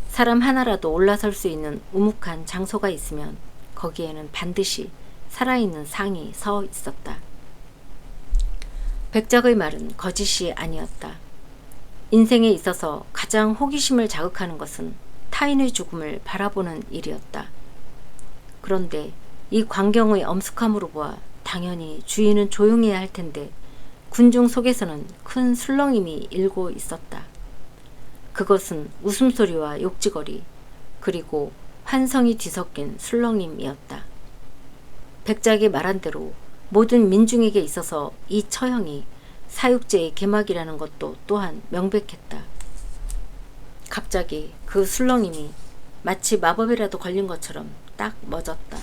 사람 하나라도 올라설 수 있는 우묵한 장소가 있으면 거기에는 반드시 살아있는 상이 서 있었다. 백작의 말은 거짓이 아니었다. 인생에 있어서 가장 호기심을 자극하는 것은 타인의 죽음을 바라보는 일이었다. 그런데 이 광경의 엄숙함으로 보아 당연히 주인은 조용해야 할 텐데 군중 속에서는 큰 술렁임이 일고 있었다. 그것은 웃음소리와 욕지거리 그리고 환성이 뒤섞인 술렁임이었다. 백작이 말한 대로 모든 민중에게 있어서 이 처형이 사육제의 개막이라는 것도 또한 명백했다. 갑자기 그 술렁임이 마치 마법이라도 걸린 것처럼 딱 멎었다.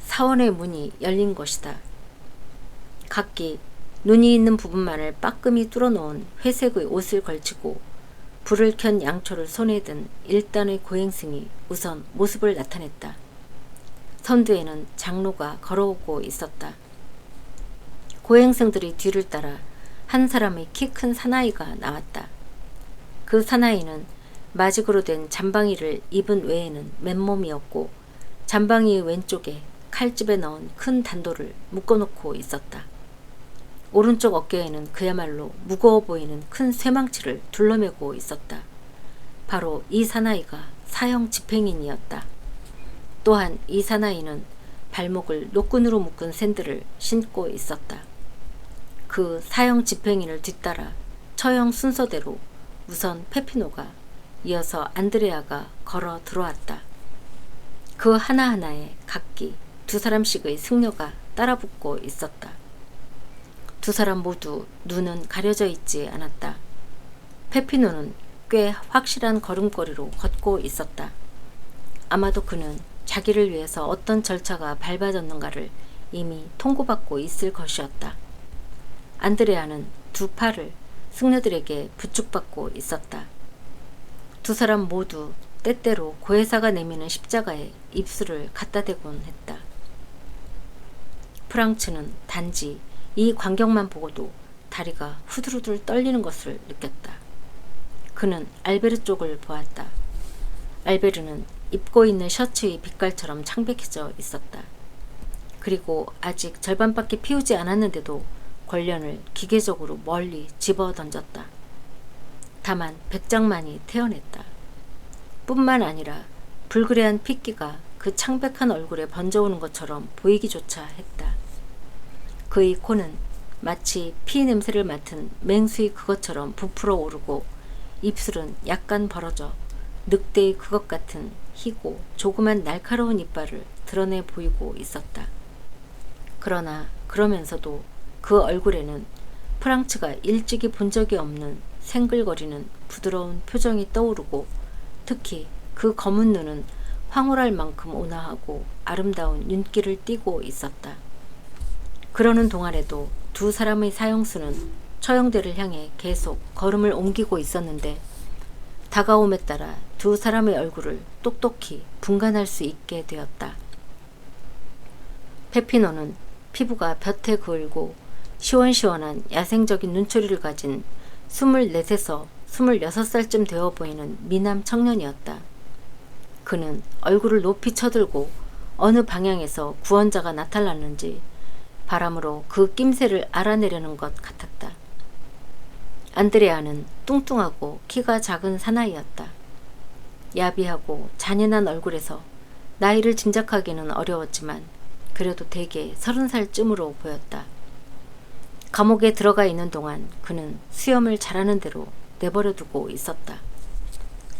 사원의 문이 열린 것이다. 각기 눈이 있는 부분만을 빠끔히 뚫어놓은 회색의 옷을 걸치고 불을 켠 양초를 손에 든 1단의 고행승이 우선 모습을 나타냈다. 선두에는 장로가 걸어오고 있었다. 고행승들이 뒤를 따라 한 사람의 키 큰 사나이가 나왔다. 그 사나이는 마직으로 된 잠방이를 입은 외에는 맨몸이었고 잠방이의 왼쪽에 칼집에 넣은 큰 단도를 묶어놓고 있었다. 오른쪽 어깨에는 그야말로 무거워 보이는 큰 쇠망치를 둘러매고 있었다. 바로 이 사나이가 사형 집행인이었다. 또한 이 사나이는 발목을 노끈으로 묶은 샌들을 신고 있었다. 그 사형 집행인을 뒤따라 처형 순서대로 우선 페피노가 이어서 안드레아가 걸어 들어왔다. 그 하나하나에 각기 두 사람씩의 승려가 따라붙고 있었다. 두 사람 모두 눈은 가려져 있지 않았다. 페피노는 꽤 확실한 걸음걸이로 걷고 있었다. 아마도 그는 자기를 위해서 어떤 절차가 밟아졌는가를 이미 통고받고 있을 것이었다. 안드레아는 두 팔을 승려들에게 부축받고 있었다. 두 사람 모두 때때로 고해사가 내미는 십자가에 입술을 갖다 대곤 했다. 프랑츠는 단지 이 광경만 보고도 다리가 후들후들 떨리는 것을 느꼈다. 그는 알베르 쪽을 보았다. 알베르는 입고 있는 셔츠의 빛깔처럼 창백해져 있었다. 그리고 아직 절반밖에 피우지 않았는데도 권련을 기계적으로 멀리 집어던졌다. 다만 백작만이 태어냈다. 뿐만 아니라 불그레한 핏기가 그 창백한 얼굴에 번져오는 것처럼 보이기조차 했다. 그의 코는 마치 피 냄새를 맡은 맹수의 그것처럼 부풀어 오르고 입술은 약간 벌어져 늑대의 그것 같은 희고 조그만 날카로운 이빨을 드러내 보이고 있었다. 그러나 그러면서도 그 얼굴에는 프랑츠가 일찍이 본 적이 없는 생글거리는 부드러운 표정이 떠오르고 특히 그 검은 눈은 황홀할 만큼 온화하고 아름다운 윤기를 띠고 있었다. 그러는 동안에도 두 사람의 사형수는 처형대를 향해 계속 걸음을 옮기고 있었는데 다가옴에 따라 두 사람의 얼굴을 똑똑히 분간할 수 있게 되었다. 페피노는 피부가 볕에 그을고 시원시원한 야생적인 눈초리를 가진 24에서 26살쯤 되어 보이는 미남 청년이었다. 그는 얼굴을 높이 쳐들고 어느 방향에서 구원자가 나타났는지 바람으로 그 낌새를 알아내려는 것 같았다. 안드레아는 뚱뚱하고 키가 작은 사나이였다. 야비하고 잔인한 얼굴에서 나이를 짐작하기는 어려웠지만 그래도 대개 30살쯤으로 보였다. 감옥에 들어가 있는 동안 그는 수염을 자라는 대로 내버려두고 있었다.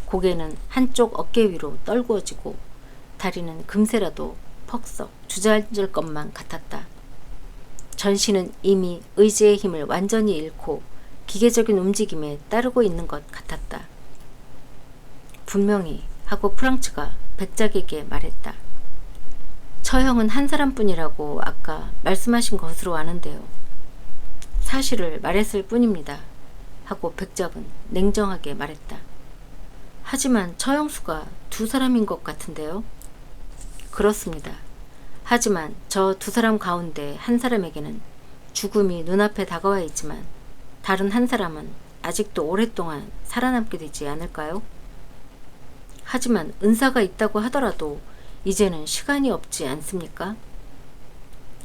고개는 한쪽 어깨 위로 떨구어지고 다리는 금세라도 퍽썩 주저앉을 것만 같았다. 전신은 이미 의지의 힘을 완전히 잃고 기계적인 움직임에 따르고 있는 것 같았다. 분명히 하고 프랑츠가 백작에게 말했다. 처형은 한 사람뿐이라고 아까 말씀하신 것으로 아는데요. 사실을 말했을 뿐입니다. 하고 백작은 냉정하게 말했다. 하지만 처형수가 두 사람인 것 같은데요. 그렇습니다. 하지만 저 두 사람 가운데 한 사람에게는 죽음이 눈앞에 다가와 있지만 다른 한 사람은 아직도 오랫동안 살아남게 되지 않을까요? 하지만 은사가 있다고 하더라도 이제는 시간이 없지 않습니까?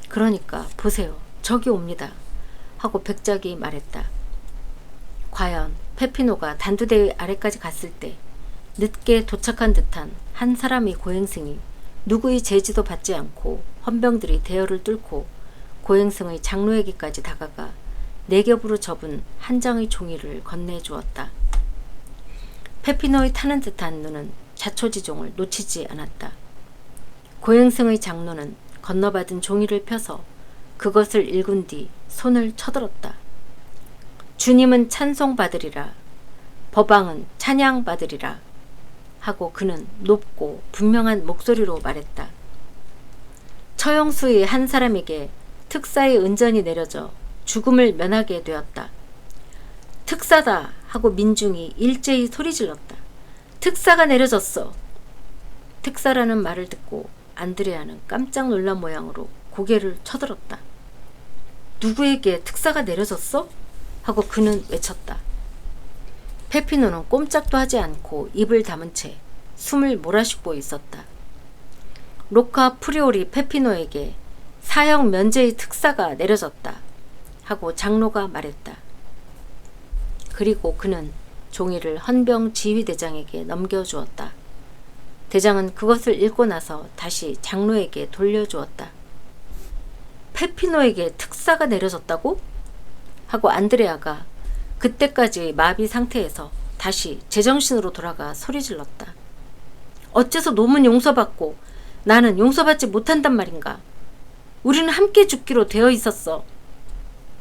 그러니까 보세요. 저기 옵니다. 하고 백작이 말했다. 과연 페피노가 단두대 아래까지 갔을 때 늦게 도착한 듯한 한 사람의 고행승이 누구의 제지도 받지 않고 헌병들이 대열을 뚫고 고행승의 장로에게까지 다가가 네 겹으로 접은 한 장의 종이를 건네주었다. 페피노의 타는 듯한 눈은 자초지종을 놓치지 않았다. 고행승의 장로는 건너받은 종이를 펴서 그것을 읽은 뒤 손을 쳐들었다. 주님은 찬송받으리라. 법왕은 찬양받으리라. 하고 그는 높고 분명한 목소리로 말했다. 처형수의 한 사람에게 특사의 은전이 내려져 죽음을 면하게 되었다. 특사다! 하고 민중이 일제히 소리질렀다. 특사가 내려졌어! 특사라는 말을 듣고 안드레아는 깜짝 놀란 모양으로 고개를 쳐들었다. 누구에게 특사가 내려졌어? 하고 그는 외쳤다. 페피노는 꼼짝도 하지 않고 입을 다문 채 숨을 몰아쉬고 있었다. 로카 프리오리 페피노에게 사형 면제의 특사가 내려졌다. 하고 장로가 말했다. 그리고 그는 종이를 헌병 지휘대장에게 넘겨주었다. 대장은 그것을 읽고 나서 다시 장로에게 돌려주었다. 페피노에게 특사가 내려졌다고? 하고 안드레아가 그때까지 마비 상태에서 다시 제정신으로 돌아가 소리질렀다. 어째서 놈은 용서받고 나는 용서받지 못한단 말인가? 우리는 함께 죽기로 되어 있었어.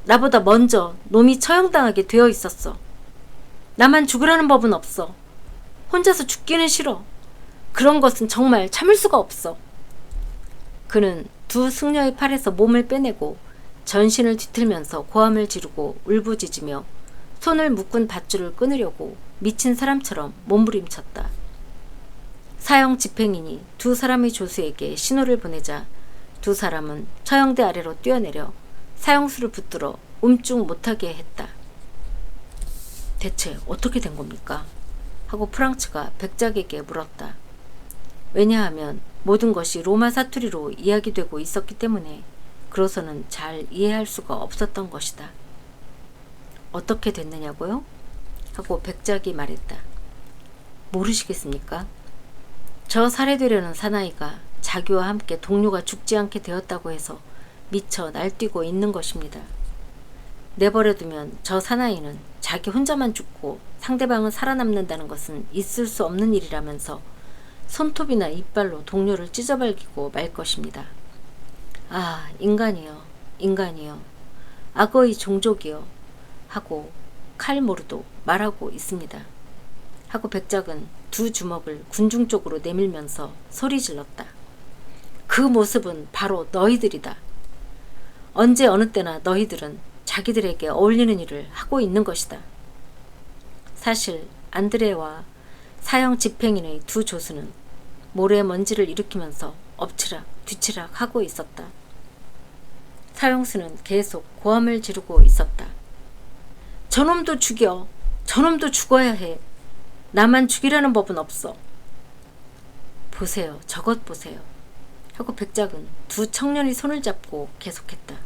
나보다 먼저 놈이 처형당하게 되어 있었어. 나만 죽으라는 법은 없어. 혼자서 죽기는 싫어. 그런 것은 정말 참을 수가 없어. 그는 두 승려의 팔에서 몸을 빼내고 전신을 뒤틀면서 고함을 지르고 울부짖으며 손을 묶은 밧줄을 끊으려고 미친 사람처럼 몸부림쳤다. 사형 집행인이 두 사람의 조수에게 신호를 보내자 두 사람은 처형대 아래로 뛰어내려 사형수를 붙들어 움쭉 못하게 했다. 대체 어떻게 된 겁니까? 하고 프랑츠가 백작에게 물었다. 왜냐하면 모든 것이 로마 사투리로 이야기되고 있었기 때문에 그로서는 잘 이해할 수가 없었던 것이다. 어떻게 됐느냐고요? 하고 백작이 말했다. 모르시겠습니까? 저 살해되려는 사나이가 자기와 함께 동료가 죽지 않게 되었다고 해서 미쳐 날뛰고 있는 것입니다. 내버려두면 저 사나이는 자기 혼자만 죽고 상대방은 살아남는다는 것은 있을 수 없는 일이라면서 손톱이나 이빨로 동료를 찢어발기고 말 것입니다. 아, 인간이여, 인간이여, 악어의 종족이여 하고 칼모르도 말하고 있습니다. 하고 백작은 두 주먹을 군중 쪽으로 내밀면서 소리질렀다. 그 모습은 바로 너희들이다. 언제 어느 때나 너희들은 자기들에게 어울리는 일을 하고 있는 것이다. 사실 안드레와 사형 집행인의 두 조수는 모래에 먼지를 일으키면서 엎치락 뒤치락 하고 있었다. 사형수는 계속 고함을 지르고 있었다. 저놈도 죽여. 저놈도 죽어야 해. 나만 죽이라는 법은 없어. 보세요. 저것 보세요. 하고 백작은 두 청년이 손을 잡고 계속했다.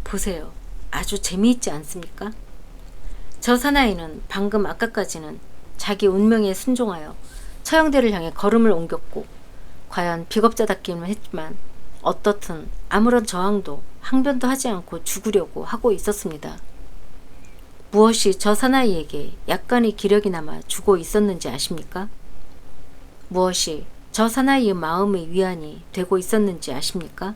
보세요. 아주 재미있지 않습니까? 저 사나이는 방금 아까까지는 자기 운명에 순종하여 처형대를 향해 걸음을 옮겼고 과연 비겁자답기는 했지만 어떻든 아무런 저항도 항변도 하지 않고 죽으려고 하고 있었습니다. 무엇이 저 사나이에게 약간의 기력이 남아 주고 있었는지 아십니까? 무엇이 저 사나이의 마음의 위안이 되고 있었는지 아십니까?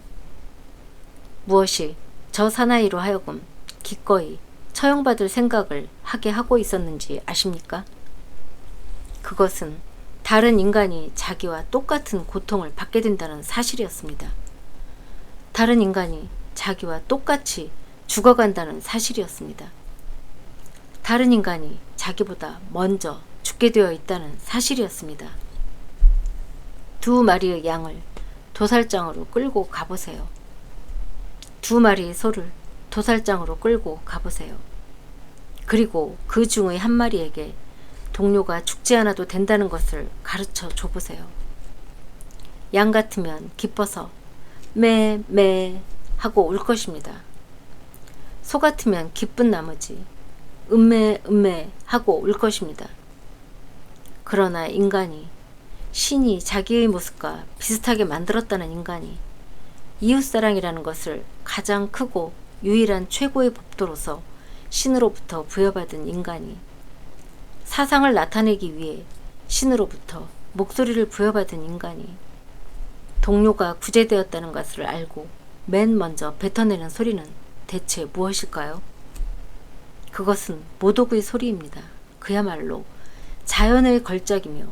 무엇이 저 사나이로 하여금 기꺼이 처형받을 생각을 하게 하고 있었는지 아십니까? 그것은 다른 인간이 자기와 똑같은 고통을 받게 된다는 사실이었습니다. 다른 인간이 자기와 똑같이 죽어간다는 사실이었습니다. 다른 인간이 자기보다 먼저 죽게 되어 있다는 사실이었습니다. 두 마리의 양을 도살장으로 끌고 가보세요. 두 마리의 소를 도살장으로 끌고 가보세요. 그리고 그 중의 한 마리에게 동료가 죽지 않아도 된다는 것을 가르쳐 줘보세요. 양 같으면 기뻐서 매 하고 울 것입니다. 소 같으면 기쁜 나머지 음매 하고 울 것입니다. 그러나 인간이 신이 자기의 모습과 비슷하게 만들었다는 인간이 이웃사랑이라는 것을 가장 크고 유일한 최고의 법도로서 신으로부터 부여받은 인간이 사상을 나타내기 위해 신으로부터 목소리를 부여받은 인간이 동료가 구제되었다는 것을 알고 맨 먼저 뱉어내는 소리는 대체 무엇일까요? 그것은 모독의 소리입니다. 그야말로 자연의 걸작이며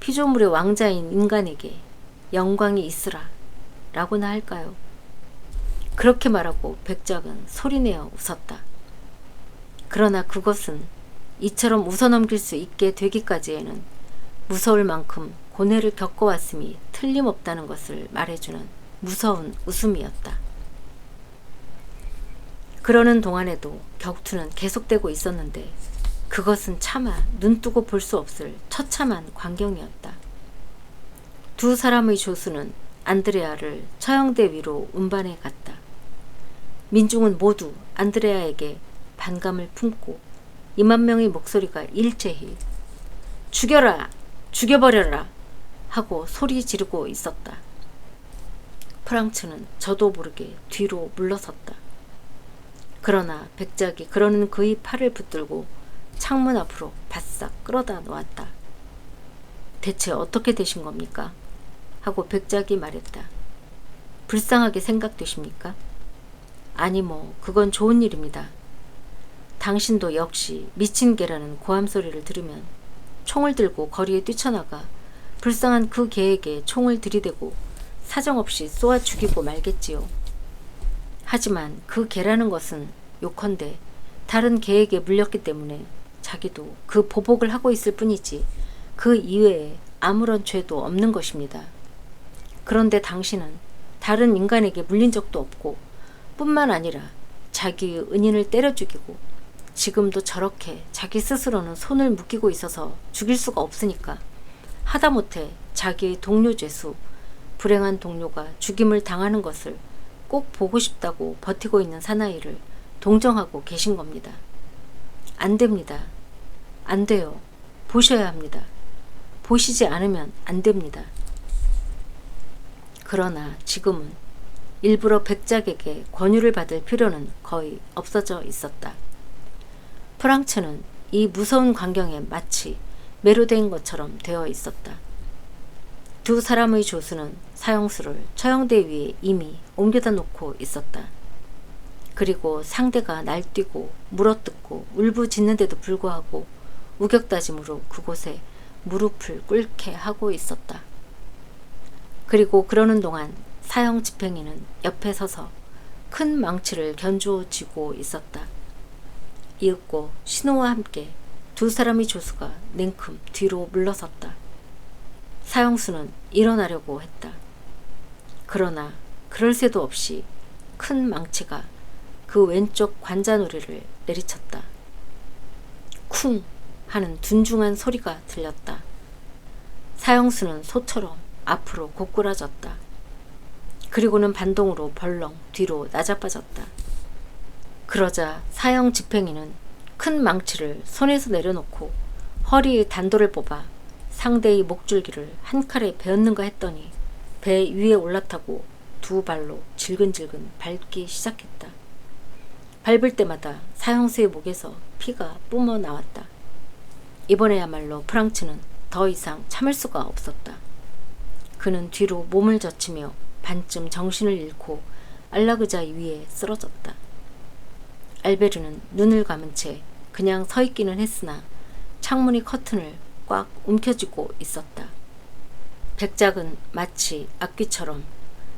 피조물의 왕자인 인간에게 영광이 있으라 라고나 할까요? 그렇게 말하고 백작은 소리내어 웃었다. 그러나 그것은 이처럼 웃어넘길 수 있게 되기까지에는 무서울 만큼 고뇌를 겪어왔음이 틀림없다는 것을 말해주는 무서운 웃음이었다. 그러는 동안에도 격투는 계속되고 있었는데 그것은 차마 눈뜨고 볼 수 없을 처참한 광경이었다. 두 사람의 조수는 안드레아를 처형대 위로 운반해 갔다. 민중은 모두 안드레아에게 반감을 품고 2만 명의 목소리가 일제히 죽여라! 죽여버려라! 하고 소리 지르고 있었다. 프랑츠는 저도 모르게 뒤로 물러섰다. 그러나 백작이 그러는 그의 팔을 붙들고 창문 앞으로 바싹 끌어다 놓았다. 대체 어떻게 되신 겁니까? 하고 백작이 말했다. 불쌍하게 생각되십니까? 아니 그건 좋은 일입니다. 당신도 역시 미친 개라는 고함 소리를 들으면 총을 들고 거리에 뛰쳐나가 불쌍한 그 개에게 총을 들이대고 사정없이 쏘아 죽이고 말겠지요. 하지만 그 개라는 것은 요컨대 다른 개에게 물렸기 때문에 자기도 그 보복을 하고 있을 뿐이지 그 이외에 아무런 죄도 없는 것입니다. 그런데 당신은 다른 인간에게 물린 적도 없고 뿐만 아니라 자기의 은인을 때려 죽이고 지금도 저렇게 자기 스스로는 손을 묶이고 있어서 죽일 수가 없으니까 하다못해 자기의 동료 죄수, 불행한 동료가 죽임을 당하는 것을 꼭 보고 싶다고 버티고 있는 사나이를 동정하고 계신 겁니다. 안 됩니다. 안 돼요. 보셔야 합니다. 보시지 않으면 안 됩니다. 그러나 지금은 일부러 백작에게 권유를 받을 필요는 거의 없어져 있었다. 프랑츠는 이 무서운 광경에 마치 매료된 것처럼 되어 있었다. 두 사람의 조수는 사형수를 처형대 위에 이미 옮겨다 놓고 있었다. 그리고 상대가 날뛰고 물어뜯고 울부짖는데도 불구하고 우격다짐으로 그곳에 무릎을 꿇게 하고 있었다. 그리고 그러는 동안 사형 집행인은 옆에 서서 큰 망치를 견주어쥐고 있었다. 이윽고 신호와 함께 두 사람의 조수가 냉큼 뒤로 물러섰다. 사형수는 일어나려고 했다. 그러나 그럴 새도 없이 큰 망치가 그 왼쪽 관자놀이를 내리쳤다. 쿵 하는 둔중한 소리가 들렸다. 사형수는 소처럼 앞으로 고꾸라졌다. 그리고는 반동으로 벌렁 뒤로 나자빠졌다. 그러자 사형 집행이는 큰 망치를 손에서 내려놓고 허리의 단도를 뽑아 상대의 목줄기를 한 칼에 베었는가 했더니 배 위에 올라타고 두 발로 질근질근 밟기 시작했다. 밟을 때마다 사형수의 목에서 피가 뿜어 나왔다. 이번에야말로 프랑츠는 더 이상 참을 수가 없었다. 그는 뒤로 몸을 젖히며 반쯤 정신을 잃고 안락의자 위에 쓰러졌다. 알베르는 눈을 감은 채 그냥 서 있기는 했으나 창문이 커튼을 꽉 움켜쥐고 있었다. 백작은 마치 악귀처럼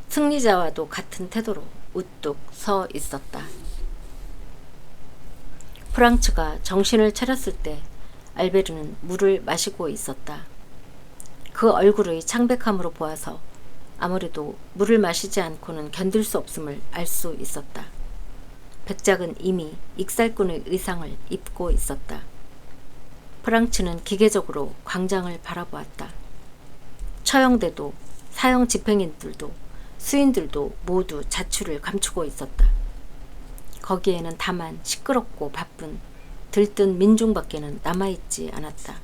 승리자와도 같은 태도로 우뚝 서 있었다. 프랑츠가 정신을 차렸을 때 알베르는 물을 마시고 있었다. 그 얼굴의 창백함으로 보아서 아무래도 물을 마시지 않고는 견딜 수 없음을 알 수 있었다. 백작은 이미 익살꾼의 의상을 입고 있었다. 프랑츠는 기계적으로 광장을 바라보았다. 처형대도 사형 집행인들도 수인들도 모두 자취를 감추고 있었다. 거기에는 다만 시끄럽고 바쁜 들뜬 민중밖에는 남아있지 않았다.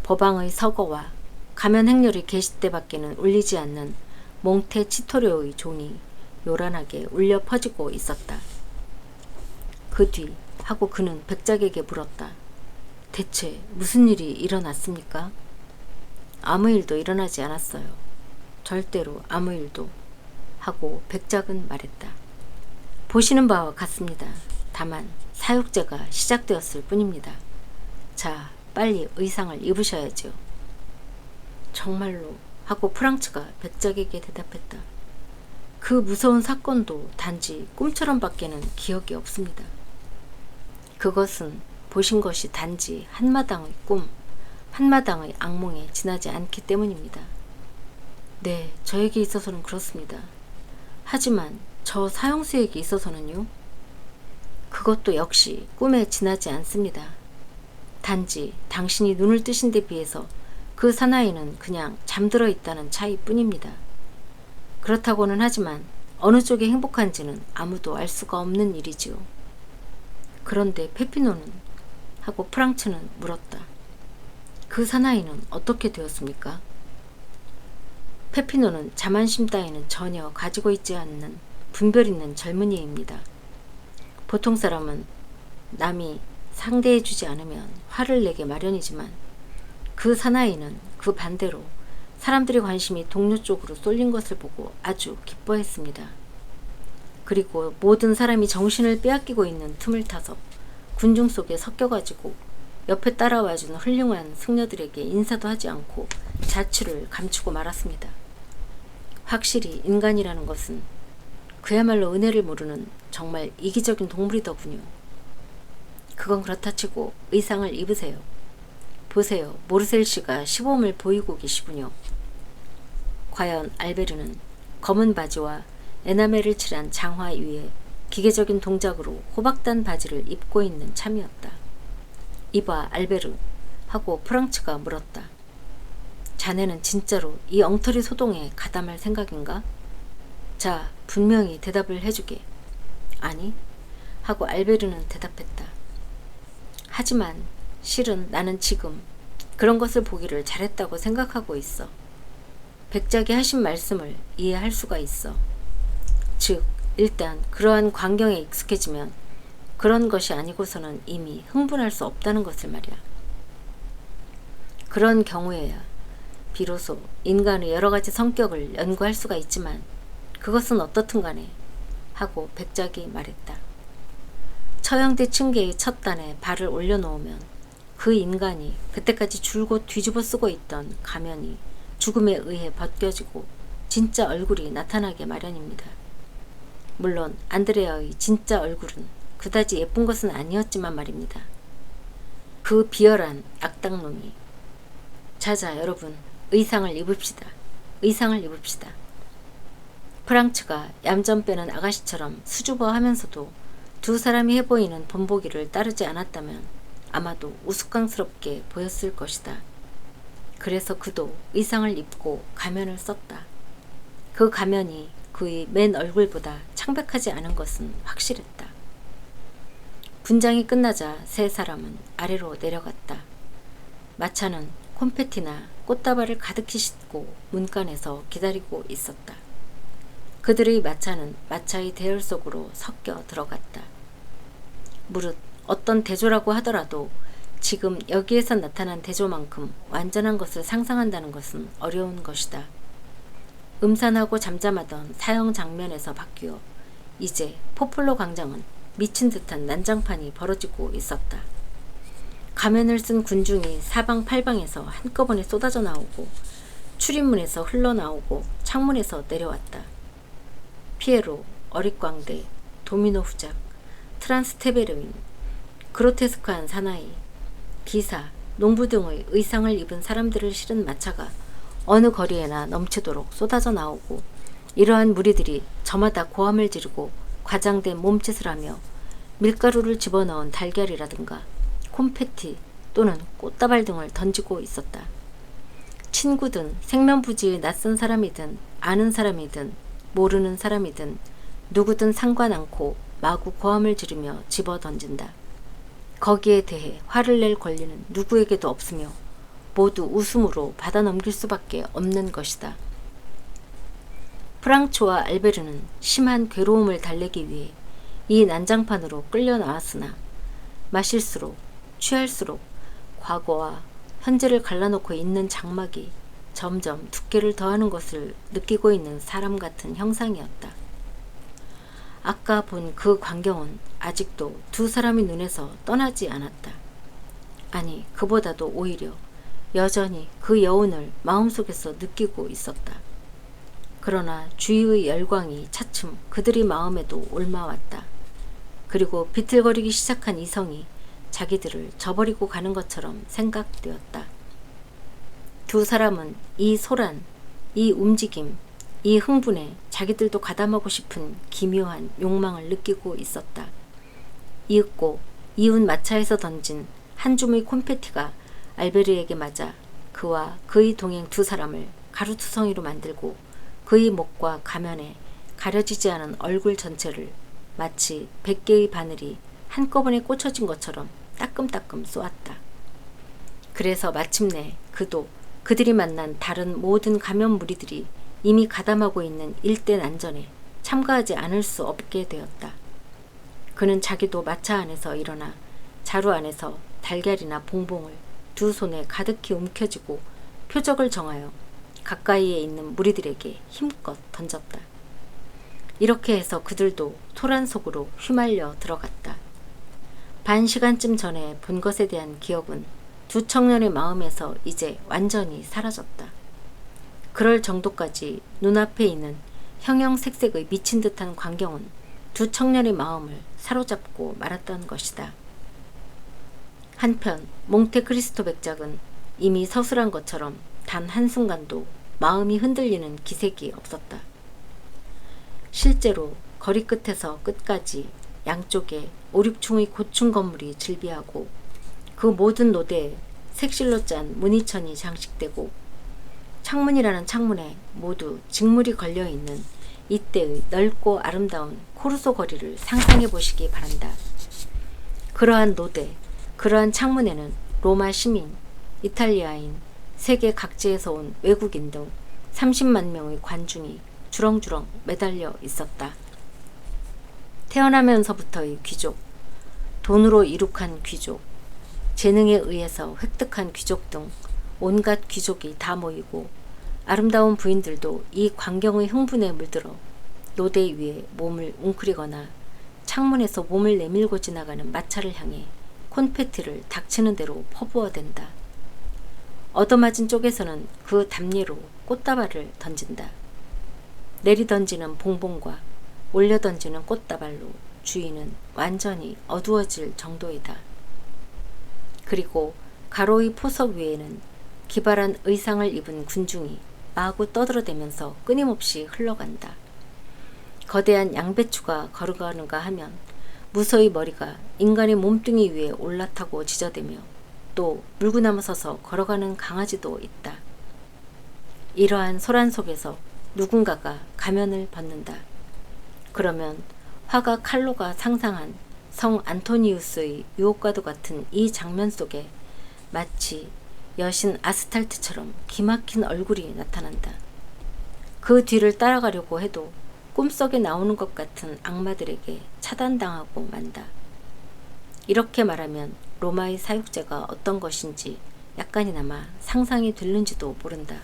법왕의 서거와 가면 행렬의 계시대밖에는 울리지 않는 몽테치토료의 종이 요란하게 울려 퍼지고 있었다. 그 뒤 하고 그는 백작에게 물었다. 대체 무슨 일이 일어났습니까? 아무 일도 일어나지 않았어요. 절대로 아무 일도. 하고 백작은 말했다. 보시는 바와 같습니다. 다만 사육제가 시작되었을 뿐입니다. 자, 빨리 의상을 입으셔야죠. 정말로. 하고 프랑츠가 백작에게 대답했다. 그 무서운 사건도 단지 꿈처럼 밖에는 기억이 없습니다. 그것은 보신 것이 단지 한마당의 꿈, 한마당의 악몽에 지나지 않기 때문입니다. 네, 저에게 있어서는 그렇습니다. 하지만 저 사형수에게 있어서는요? 그것도 역시 꿈에 지나지 않습니다. 단지 당신이 눈을 뜨신 데 비해서 그 사나이는 그냥 잠들어 있다는 차이뿐입니다. 그렇다고는 하지만 어느 쪽이 행복한지는 아무도 알 수가 없는 일이지요. 그런데 페피노는? 하고 프랑츠는 물었다. 그 사나이는 어떻게 되었습니까? 페피노는 자만심 따위는 전혀 가지고 있지 않는 분별 있는 젊은이입니다. 보통 사람은 남이 상대해주지 않으면 화를 내게 마련이지만 그 사나이는 그 반대로 사람들의 관심이 동료 쪽으로 쏠린 것을 보고 아주 기뻐했습니다. 그리고 모든 사람이 정신을 빼앗기고 있는 틈을 타서 군중 속에 섞여가지고 옆에 따라와준 훌륭한 승려들에게 인사도 하지 않고 자취를 감추고 말았습니다. 확실히 인간이라는 것은 그야말로 은혜를 모르는 정말 이기적인 동물이더군요. 그건 그렇다 치고 의상을 입으세요. 보세요. 모르셀 씨가 시범을 보이고 계시군요. 과연 알베르는 검은 바지와 에나멜을 칠한 장화 위에 기계적인 동작으로 호박단 바지를 입고 있는 참이었다. 이봐 알베르 하고 프랑츠가 물었다. 자네는 진짜로 이 엉터리 소동에 가담할 생각인가? 자, 분명히 대답을 해주게. 아니 하고 알베르는 대답했다. 하지만 실은 나는 지금 그런 것을 보기를 잘했다고 생각하고 있어. 백작이 하신 말씀을 이해할 수가 있어. 즉 일단 그러한 광경에 익숙해지면 그런 것이 아니고서는 이미 흥분할 수 없다는 것을 말이야. 그런 경우에야 비로소 인간의 여러 가지 성격을 연구할 수가 있지만 그것은 어떻든 간에 하고 백작이 말했다. 처형대 층계의 첫 단에 발을 올려놓으면 그 인간이 그때까지 줄곧 뒤집어 쓰고 있던 가면이 죽음에 의해 벗겨지고 진짜 얼굴이 나타나게 마련입니다. 물론 안드레아의 진짜 얼굴은 그다지 예쁜 것은 아니었지만 말입니다. 그 비열한 악당놈이 자자 여러분 의상을 입읍시다. 의상을 입읍시다. 프랑츠가 얌전 빼는 아가씨처럼 수줍어하면서도 두 사람이 해보이는 본보기를 따르지 않았다면 아마도 우스꽝스럽게 보였을 것이다. 그래서 그도 의상을 입고 가면을 썼다. 그 가면이 그의 맨 얼굴보다 창백하지 않은 것은 확실했다. 분장이 끝나자 세 사람은 아래로 내려갔다. 마차는 콘페티나 꽃다발을 가득히 싣고 문간에서 기다리고 있었다. 그들의 마차는 마차의 대열 속으로 섞여 들어갔다. 무릇 어떤 대조라고 하더라도 지금 여기에서 나타난 대조만큼 완전한 것을 상상한다는 것은 어려운 것이다. 음산하고 잠잠하던 사형 장면에서 바뀌어 이제 포플로 광장은 미친 듯한 난장판이 벌어지고 있었다. 가면을 쓴 군중이 사방팔방에서 한꺼번에 쏟아져 나오고 출입문에서 흘러나오고 창문에서 내려왔다. 피에로, 어릿광대, 도미노 후작, 트란스테베르인, 그로테스크한 사나이, 기사, 농부 등의 의상을 입은 사람들을 실은 마차가 어느 거리에나 넘치도록 쏟아져 나오고 이러한 무리들이 저마다 고함을 지르고 과장된 몸짓을 하며 밀가루를 집어넣은 달걀이라든가 콘페티 또는 꽃다발 등을 던지고 있었다. 친구든 생면부지의 낯선 사람이든 아는 사람이든 모르는 사람이든 누구든 상관 않고 마구 고함을 지르며 집어 던진다. 거기에 대해 화를 낼 권리는 누구에게도 없으며 모두 웃음으로 받아 넘길 수밖에 없는 것이다. 프랑츠와 알베르는 심한 괴로움을 달래기 위해 이 난장판으로 끌려 나왔으나 마실수록 취할수록 과거와 현재를 갈라놓고 있는 장막이 점점 두께를 더하는 것을 느끼고 있는 사람 같은 형상이었다. 아까 본 그 광경은 아직도 두 사람의 눈에서 떠나지 않았다. 아니, 그보다도 오히려 여전히 그 여운을 마음속에서 느끼고 있었다. 그러나 주위의 열광이 차츰 그들의 마음에도 옮아왔다. 그리고 비틀거리기 시작한 이성이 자기들을 저버리고 가는 것처럼 생각되었다. 두 사람은 이 소란, 이 움직임, 이 흥분에 자기들도 가담하고 싶은 기묘한 욕망을 느끼고 있었다. 이윽고 이웃 마차에서 던진 한 줌의 콘페티가 알베르에게 맞아 그와 그의 동행 두 사람을 가루투성이로 만들고 그의 목과 가면에 가려지지 않은 얼굴 전체를 마치 100개의 바늘이 한꺼번에 꽂혀진 것처럼 따끔따끔 쏘았다. 그래서 마침내 그도 그들이 만난 다른 모든 가면 무리들이 이미 가담하고 있는 일대 난전에 참가하지 않을 수 없게 되었다. 그는 자기도 마차 안에서 일어나 자루 안에서 달걀이나 봉봉을 두 손에 가득히 움켜쥐고 표적을 정하여 가까이에 있는 무리들에게 힘껏 던졌다. 이렇게 해서 그들도 소란 속으로 휘말려 들어갔다. 반 시간쯤 전에 본 것에 대한 기억은 두 청년의 마음에서 이제 완전히 사라졌다. 그럴 정도까지 눈앞에 있는 형형색색의 미친 듯한 광경은 두 청년의 마음을 사로잡고 말았던 것이다. 한편 몽테크리스토 백작은 이미 서술한 것처럼 단 한순간도 마음이 흔들리는 기색이 없었다. 실제로 거리 끝에서 끝까지 양쪽에 5~6층의 고층 건물이 즐비하고 그 모든 노대에 색실로 짠 무늬천이 장식되고 창문이라는 창문에 모두 직물이 걸려있는 이때의 넓고 아름다운 코르소 거리를 상상해 보시기 바란다. 그러한 노대, 그러한 창문에는 로마 시민, 이탈리아인, 세계 각지에서 온 외국인 등 30만 명의 관중이 주렁주렁 매달려 있었다. 태어나면서부터의 귀족, 돈으로 이룩한 귀족, 재능에 의해서 획득한 귀족 등 온갖 귀족이 다 모이고 아름다운 부인들도 이 광경의 흥분에 물들어 노대 위에 몸을 웅크리거나 창문에서 몸을 내밀고 지나가는 마차를 향해 콘페티를 닥치는 대로 퍼부어댄다. 얻어맞은 쪽에서는 그 담례로 꽃다발을 던진다. 내리던지는 봉봉과 올려던지는 꽃다발로 주위는 완전히 어두워질 정도이다. 그리고 가로의 포석 위에는 기발한 의상을 입은 군중이 마구 떠들어대면서 끊임없이 흘러간다. 거대한 양배추가 걸어가는가 하면 무서이 머리가 인간의 몸뚱이 위에 올라타고 지저대며 또 물구나무 서서 걸어가는 강아지도 있다. 이러한 소란 속에서 누군가가 가면을 벗는다. 그러면 화가 칼로가 상상한 성 안토니우스의 유혹과도 같은 이 장면 속에 마치 여신 아스탈트처럼 기막힌 얼굴이 나타난다. 그 뒤를 따라가려고 해도 꿈속에 나오는 것 같은 악마들에게 차단당하고 만다. 이렇게 말하면 로마의 사육제가 어떤 것인지 약간이나마 상상이 될는지도 모른다.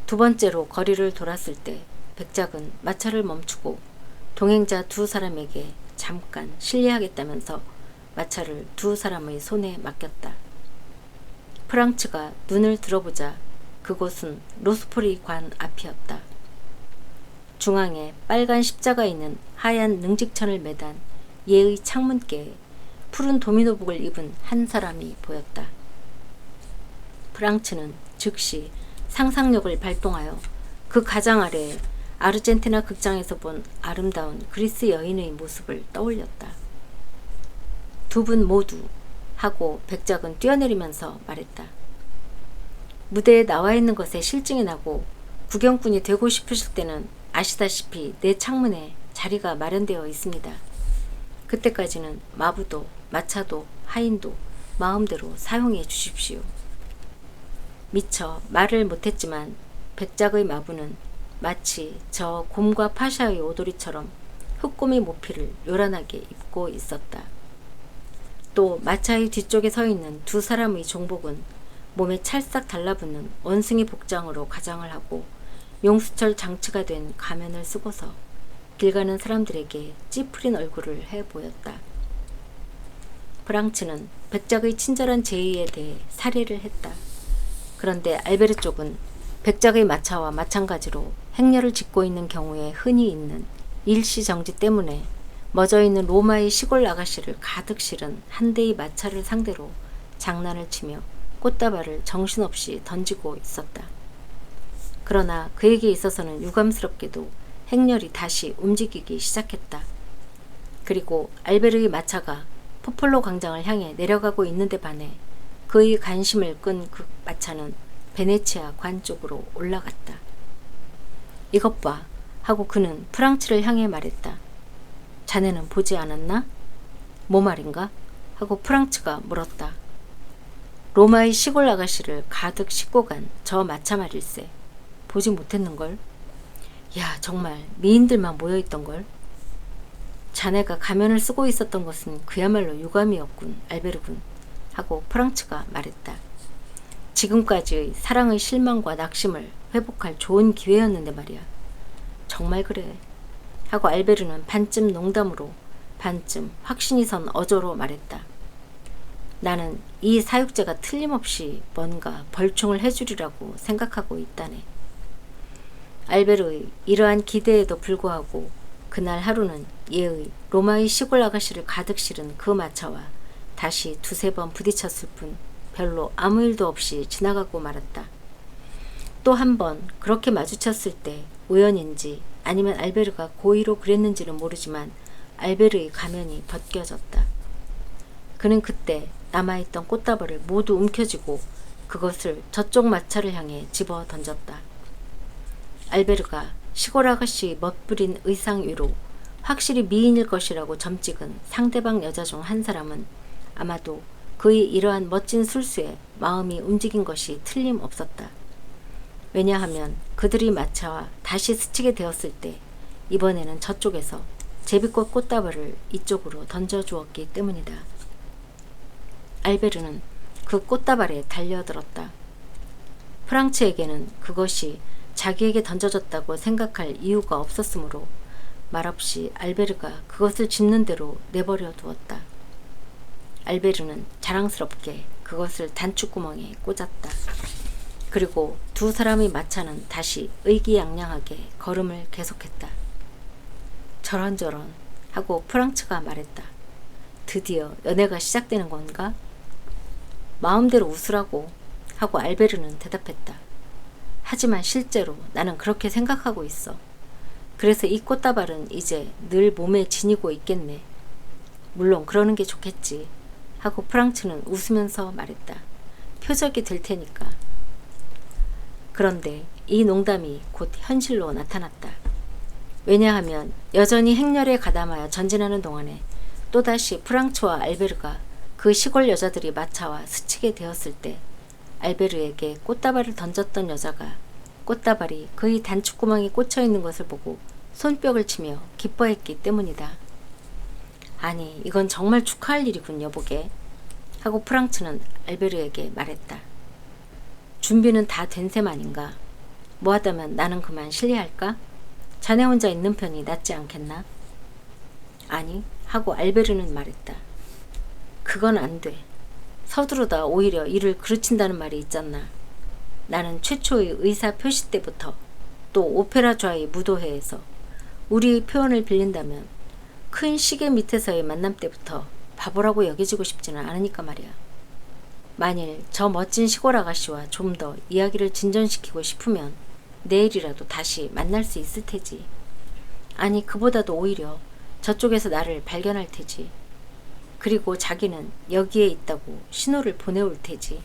두 번째로 거리를 돌았을 때 백작은 마차를 멈추고 동행자 두 사람에게 잠깐 실례하겠다면서 마차를 두 사람의 손에 맡겼다. 프랑츠가 눈을 들어보자 그곳은 로스포리 관 앞이었다. 중앙에 빨간 십자가 있는 하얀 능직천을 매단 예의 창문께에 푸른 도미노복을 입은 한 사람이 보였다. 프랑츠는 즉시 상상력을 발동하여 그 가장 아래에 아르헨티나 극장에서 본 아름다운 그리스 여인의 모습을 떠올렸다. 두 분 모두 하고 백작은 뛰어내리면서 말했다. 무대에 나와 있는 것에 실증이 나고 구경꾼이 되고 싶으실 때는 아시다시피 내 창문에 자리가 마련되어 있습니다. 그때까지는 마부도 마차도 하인도 마음대로 사용해 주십시오. 미처 말을 못했지만 백작의 마부는 마치 저 곰과 파샤의 오도리처럼 흑곰의 모피를 요란하게 입고 있었다. 또 마차의 뒤쪽에 서 있는 두 사람의 종복은 몸에 찰싹 달라붙는 원숭이 복장으로 가장을 하고 용수철 장치가 된 가면을 쓰고서 길 가는 사람들에게 찌푸린 얼굴을 해 보였다. 프랑츠는 백작의 친절한 제의에 대해 살해를 했다. 그런데 알베르 쪽은 백작의 마차와 마찬가지로 행렬을 짓고 있는 경우에 흔히 있는 일시정지 때문에 멎어있는 로마의 시골 아가씨를 가득 실은 한 대의 마차를 상대로 장난을 치며 꽃다발을 정신없이 던지고 있었다. 그러나 그에게 있어서는 유감스럽게도 행렬이 다시 움직이기 시작했다. 그리고 알베르의 마차가 포폴로 광장을 향해 내려가고 있는데 반해 그의 관심을 끈 그 마차는 베네치아 관 쪽으로 올라갔다. 이것 봐 하고 그는 프랑츠를 향해 말했다. 자네는 보지 않았나? 뭐 말인가? 하고 프랑츠가 물었다. 로마의 시골 아가씨를 가득 싣고 간 저 마차 말일세. 보지 못했는걸? 야, 정말 미인들만 모여있던걸? 자네가 가면을 쓰고 있었던 것은 그야말로 유감이었군, 알베르군. 하고 프랑츠가 말했다. 지금까지의 사랑의 실망과 낙심을 회복할 좋은 기회였는데 말이야. 정말 그래. 하고 알베르는 반쯤 농담으로 반쯤 확신이 선 어조로 말했다. 나는 이 사육제가 틀림없이 뭔가 벌충을 해주리라고 생각하고 있다네. 알베르의 이러한 기대에도 불구하고 그날 하루는 예의 로마의 시골 아가씨를 가득 실은 그 마차와 다시 두세 번 부딪혔을 뿐 별로 아무 일도 없이 지나가고 말았다. 또 한 번 그렇게 마주쳤을 때 우연인지 아니면 알베르가 고의로 그랬는지는 모르지만 알베르의 가면이 벗겨졌다. 그는 그때 남아있던 꽃다발을 모두 움켜쥐고 그것을 저쪽 마차를 향해 집어 던졌다. 알베르가 시골 아가씨 멋부린 의상 위로 확실히 미인일 것이라고 점찍은 상대방 여자 중 한 사람은 아마도 그의 이러한 멋진 술수에 마음이 움직인 것이 틀림없었다. 왜냐하면 그들이 마차와 다시 스치게 되었을 때 이번에는 저쪽에서 제비꽃 꽃다발을 이쪽으로 던져주었기 때문이다. 알베르는 그 꽃다발에 달려들었다. 프랑츠에게는 그것이 자기에게 던져졌다고 생각할 이유가 없었으므로 말없이 알베르가 그것을 짚는 대로 내버려 두었다. 알베르는 자랑스럽게 그것을 단추구멍에 꽂았다. 그리고 두 사람의 마차는 다시 의기양양하게 걸음을 계속했다. 저런저런 하고 프랑츠가 말했다. 드디어 연애가 시작되는 건가? 마음대로 웃으라고 하고 알베르는 대답했다. 하지만 실제로 나는 그렇게 생각하고 있어. 그래서 이 꽃다발은 이제 늘 몸에 지니고 있겠네. 물론 그러는 게 좋겠지 하고 프랑츠는 웃으면서 말했다. 표적이 될 테니까. 그런데 이 농담이 곧 현실로 나타났다. 왜냐하면 여전히 행렬에 가담하여 전진하는 동안에 또다시 프랑츠와 알베르가 그 시골 여자들이 마차와 스치게 되었을 때 알베르에게 꽃다발을 던졌던 여자가 꽃다발이 그의 단추구멍에 꽂혀 있는 것을 보고 손뼉을 치며 기뻐했기 때문이다. 아니, 이건 정말 축하할 일이군, 여보게 하고 프랑츠는 알베르에게 말했다. 준비는 다 된 셈 아닌가? 뭐하다면 나는 그만 실례할까? 자네 혼자 있는 편이 낫지 않겠나? 아니, 하고 알베르는 말했다. 그건 안 돼. 서두르다 오히려 일을 그르친다는 말이 있잖나. 나는 최초의 의사 표시 때부터 또 오페라 좌의 무도회에서 우리의 표현을 빌린다면 큰 시계 밑에서의 만남 때부터 바보라고 여겨지고 싶지는 않으니까 말이야. 만일 저 멋진 시골 아가씨와 좀 더 이야기를 진전시키고 싶으면 내일이라도 다시 만날 수 있을 테지. 아니, 그보다도 오히려 저쪽에서 나를 발견할 테지. 그리고 자기는 여기에 있다고 신호를 보내올 테지.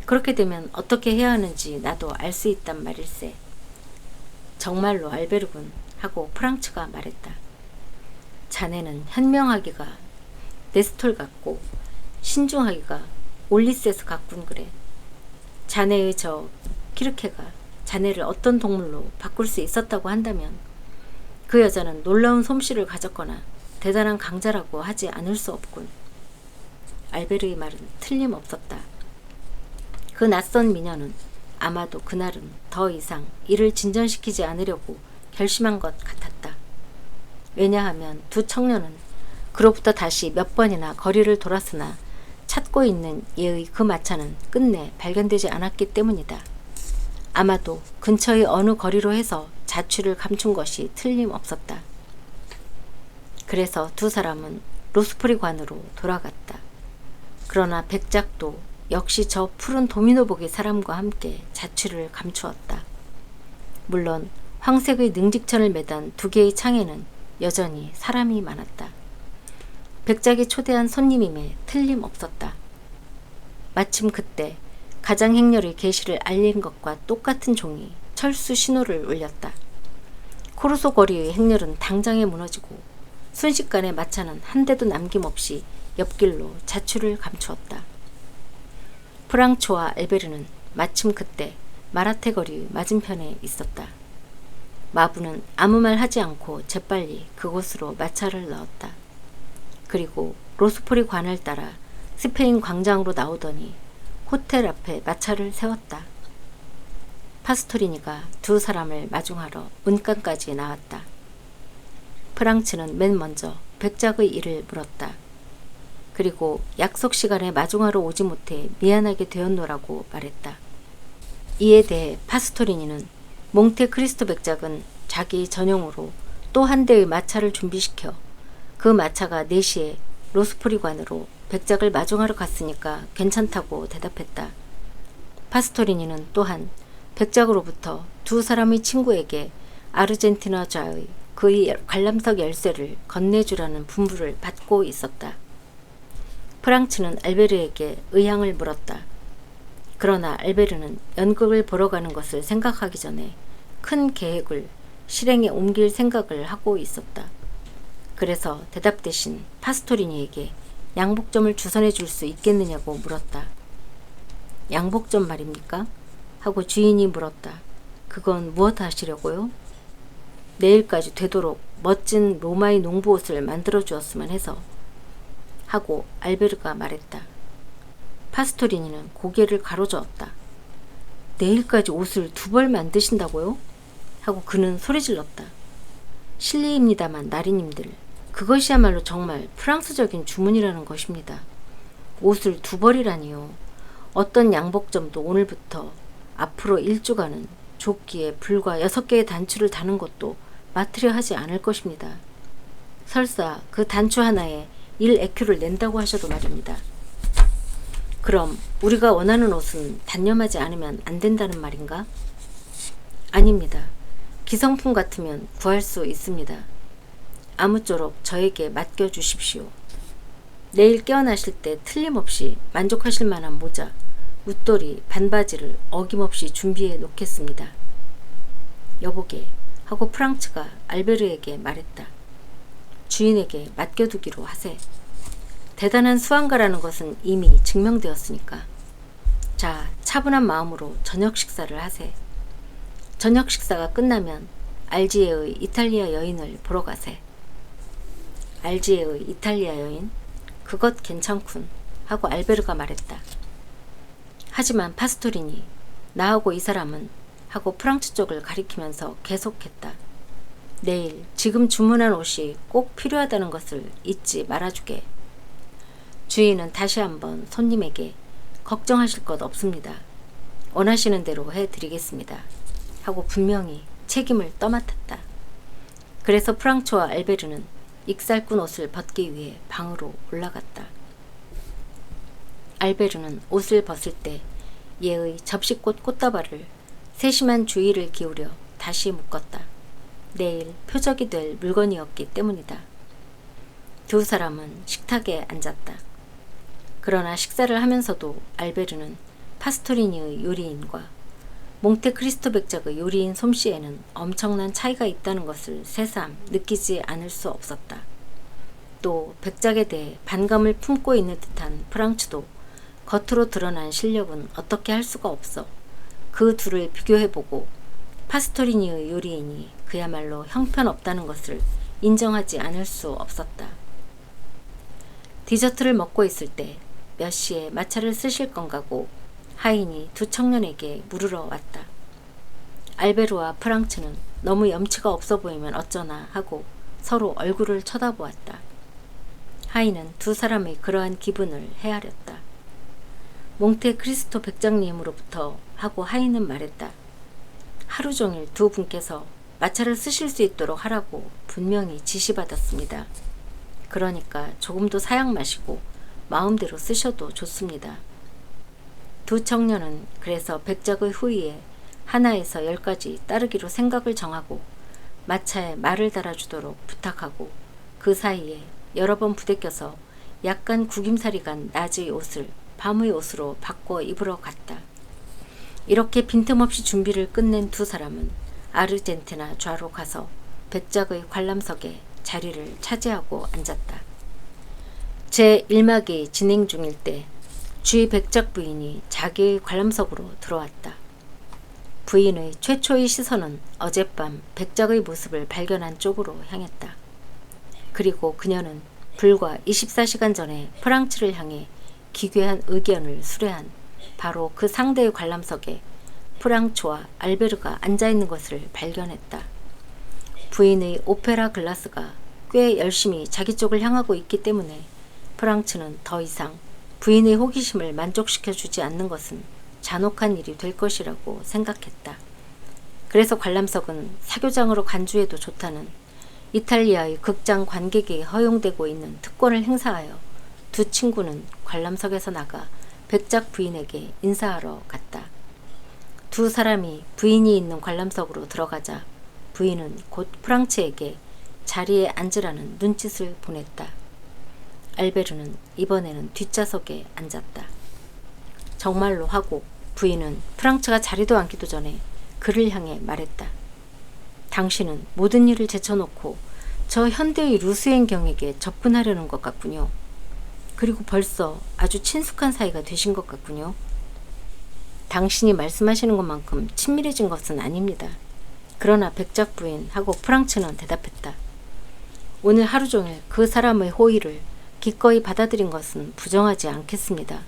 그렇게 되면 어떻게 해야 하는지 나도 알 수 있단 말일세. 정말로 알베르군 하고 프랑츠가 말했다. 자네는 현명하기가 네스톨 같고 신중하기가 올리세스 같군 그래. 자네의 저 키르케가 자네를 어떤 동물로 바꿀 수 있었다고 한다면 그 여자는 놀라운 솜씨를 가졌거나 대단한 강자라고 하지 않을 수 없군. 알베르의 말은 틀림없었다. 그 낯선 미녀는 아마도 그날은 더 이상 일을 진전시키지 않으려고 결심한 것 같았다. 왜냐하면 두 청년은 그로부터 다시 몇 번이나 거리를 돌았으나 찾고 있는 얘의 그 마차는 끝내 발견되지 않았기 때문이다. 아마도 근처의 어느 거리로 해서 자취를 감춘 것이 틀림없었다. 그래서 두 사람은 로스프리 관으로 돌아갔다. 그러나 백작도 역시 저 푸른 도미노복의 사람과 함께 자취를 감추었다. 물론 황색의 능직천을 매단 두 개의 창에는 여전히 사람이 많았다. 백작이 초대한 손님임에 틀림없었다. 마침 그때 가장 행렬의 계시를 알린 것과 똑같은 종이 철수 신호를 울렸다. 코르소 거리의 행렬은 당장에 무너지고 순식간에 마차는 한 대도 남김없이 옆길로 자취를 감추었다. 프랑츠와 알베르는 마침 그때 마라테 거리 맞은편에 있었다. 마부는 아무 말 하지 않고 재빨리 그곳으로 마차를 넣었다. 그리고 로스포리 관을 따라 스페인 광장으로 나오더니 호텔 앞에 마차를 세웠다. 파스토리니가 두 사람을 마중하러 문간까지 나왔다. 프랑츠는 맨 먼저 백작의 일을 물었다. 그리고 약속 시간에 마중하러 오지 못해 미안하게 되었노라고 말했다. 이에 대해 파스토리니는 몽테크리스토 백작은 자기 전용으로 또 한 대의 마차를 준비시켜 그 마차가 4시에 로스포리관으로 백작을 마중하러 갔으니까 괜찮다고 대답했다. 파스토리니는 또한 백작으로부터 두 사람의 친구에게 아르헨티나 좌의 그의 관람석 열쇠를 건네주라는 분부를 받고 있었다. 프랑츠는 알베르에게 의향을 물었다. 그러나 알베르는 연극을 보러 가는 것을 생각하기 전에 큰 계획을 실행에 옮길 생각을 하고 있었다. 그래서 대답 대신 파스토리니에게 양복점을 주선해 줄 수 있겠느냐고 물었다. 양복점 말입니까? 하고 주인이 물었다. 그건 무엇 하시려고요? 내일까지 되도록 멋진 로마의 농부 옷을 만들어 주었으면 해서 하고 알베르가 말했다. 파스토리니는 고개를 가로저었다. 내일까지 옷을 2벌 만드신다고요? 하고 그는 소리질렀다. 실례입니다만 나리님들, 그것이야말로 정말 프랑스적인 주문이라는 것입니다. 옷을 2벌이라니요. 어떤 양복점도 오늘부터 앞으로 1주간은 조끼에 불과 6개의 단추를 다는 것도 맡으려 하지 않을 것입니다. 설사 그 단추 하나에 1에큐를 낸다고 하셔도 말입니다. 그럼 우리가 원하는 옷은 단념하지 않으면 안 된다는 말인가? 아닙니다. 기성품 같으면 구할 수 있습니다. 아무쪼록 저에게 맡겨주십시오. 내일 깨어나실 때 틀림없이 만족하실 만한 모자, 웃돌이, 반바지를 어김없이 준비해 놓겠습니다. 여보게 하고 프랑츠가 알베르에게 말했다. 주인에게 맡겨두기로 하세. 대단한 수완가라는 것은 이미 증명되었으니까. 자, 차분한 마음으로 저녁 식사를 하세. 저녁 식사가 끝나면 알지에의 이탈리아 여인을 보러 가세. 알지에의 이탈리아 여인? 그것 괜찮군 하고 알베르가 말했다. 하지만 파스토리니, 나하고 이 사람은 하고 프랑츠 쪽을 가리키면서 계속했다. 내일 지금 주문한 옷이 꼭 필요하다는 것을 잊지 말아주게. 주인은 다시 한번 손님에게 걱정하실 것 없습니다. 원하시는 대로 해드리겠습니다. 하고 분명히 책임을 떠맡았다. 그래서 프랑츠와 알베르는 익살꾼 옷을 벗기 위해 방으로 올라갔다. 알베르는 옷을 벗을 때 얘의 접시꽃 꽃다발을 세심한 주의를 기울여 다시 묶었다. 내일 표적이 될 물건이었기 때문이다. 두 사람은 식탁에 앉았다. 그러나 식사를 하면서도 알베르는 파스토리니의 요리인과 몽테크리스토 백작의 요리인 솜씨에는 엄청난 차이가 있다는 것을 새삼 느끼지 않을 수 없었다. 또 백작에 대해 반감을 품고 있는 듯한 프랑츠도 겉으로 드러난 실력은 어떻게 할 수가 없어 그 둘을 비교해보고 파스토리니의 요리인이 그야말로 형편없다는 것을 인정하지 않을 수 없었다. 디저트를 먹고 있을 때 몇 시에 마차를 쓰실 건가고 하인이 두 청년에게 물으러 왔다. 알베르와 프랑츠는 너무 염치가 없어 보이면 어쩌나 하고 서로 얼굴을 쳐다보았다. 하인은 두 사람의 그러한 기분을 헤아렸다. 몽테크리스토 백장님으로부터 하고 하인은 말했다. 하루 종일 두 분께서 마차를 쓰실 수 있도록 하라고 분명히 지시받았습니다. 그러니까 조금도 사양 마시고 마음대로 쓰셔도 좋습니다. 두 청년은 그래서 백작의 후위에 하나에서 10까지 따르기로 생각을 정하고 마차에 말을 달아주도록 부탁하고 그 사이에 여러 번 부대껴서 약간 구김살이 간 낮의 옷을 밤의 옷으로 바꿔 입으러 갔다. 이렇게 빈틈없이 준비를 끝낸 두 사람은 아르젠티나 좌로 가서 백작의 관람석에 자리를 차지하고 앉았다. 제1막이 진행 중일 때 주의 백작 부인이 자기의 관람석으로 들어왔다. 부인의 최초의 시선은 어젯밤 백작의 모습을 발견한 쪽으로 향했다. 그리고 그녀는 불과 24시간 전에 프랑츠를 향해 기괴한 의견을 수뢰한 바로 그 상대의 관람석에 프랑츠와 알베르가 앉아있는 것을 발견했다. 부인의 오페라 글라스가 꽤 열심히 자기 쪽을 향하고 있기 때문에 프랑츠는 더 이상 부인의 호기심을 만족시켜 주지 않는 것은 잔혹한 일이 될 것이라고 생각했다. 그래서 관람석은 사교장으로 간주해도 좋다는 이탈리아의 극장 관객에게 허용되고 있는 특권을 행사하여 두 친구는 관람석에서 나가 백작 부인에게 인사하러 갔다. 두 사람이 부인이 있는 관람석으로 들어가자 부인은 곧 프랑츠에게 자리에 앉으라는 눈짓을 보냈다. 알베르는 이번에는 뒷좌석에 앉았다. 정말로 하고 부인은 프랑츠가 자리도 앉기도 전에 그를 향해 말했다. 당신은 모든 일을 제쳐놓고 저 현대의 루스엔경에게 접근하려는 것 같군요. 그리고 벌써 아주 친숙한 사이가 되신 것 같군요. 당신이 말씀하시는 것만큼 친밀해진 것은 아닙니다. 그러나 백작 부인하고 프랑츠는 대답했다. 오늘 하루 종일 그 사람의 호의를 기꺼이 받아들인 것은 부정하지 않겠습니다.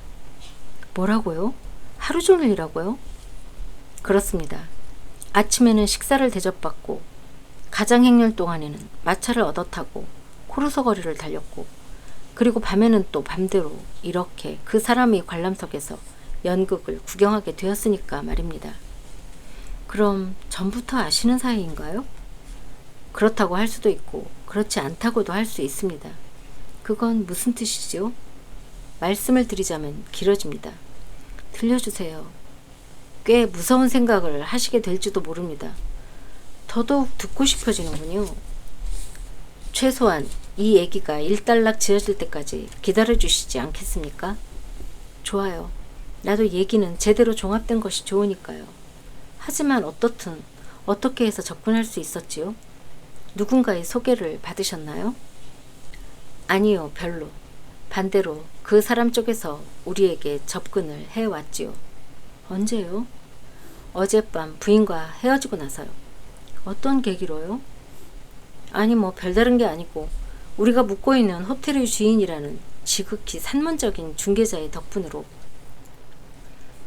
뭐라고요? 하루 종일이라고요? 그렇습니다. 아침에는 식사를 대접받고 가장 행렬 동안에는 마차를 얻어 타고 코르소 거리를 달렸고 그리고 밤에는 또 밤대로 이렇게 그 사람의 관람석에서 연극을 구경하게 되었으니까 말입니다. 그럼 전부터 아시는 사이인가요? 그렇다고 할 수도 있고 그렇지 않다고도 할 수 있습니다. 그건 무슨 뜻이지요? 말씀을 드리자면 길어집니다. 들려주세요. 꽤 무서운 생각을 하시게 될지도 모릅니다. 더더욱 듣고 싶어지는군요. 최소한 이 얘기가 일단락 지어질 때까지 기다려주시지 않겠습니까? 좋아요. 나도 얘기는 제대로 종합된 것이 좋으니까요. 하지만 어떻든 어떻게 해서 접근할 수 있었지요? 누군가의 소개를 받으셨나요? 아니요, 별로. 반대로 그 사람 쪽에서 우리에게 접근을 해왔지요. 언제요? 어젯밤 부인과 헤어지고 나서요. 어떤 계기로요? 아니 뭐 별다른 게 아니고 우리가 묵고 있는 호텔의 주인이라는 지극히 산문적인 중개자의 덕분으로.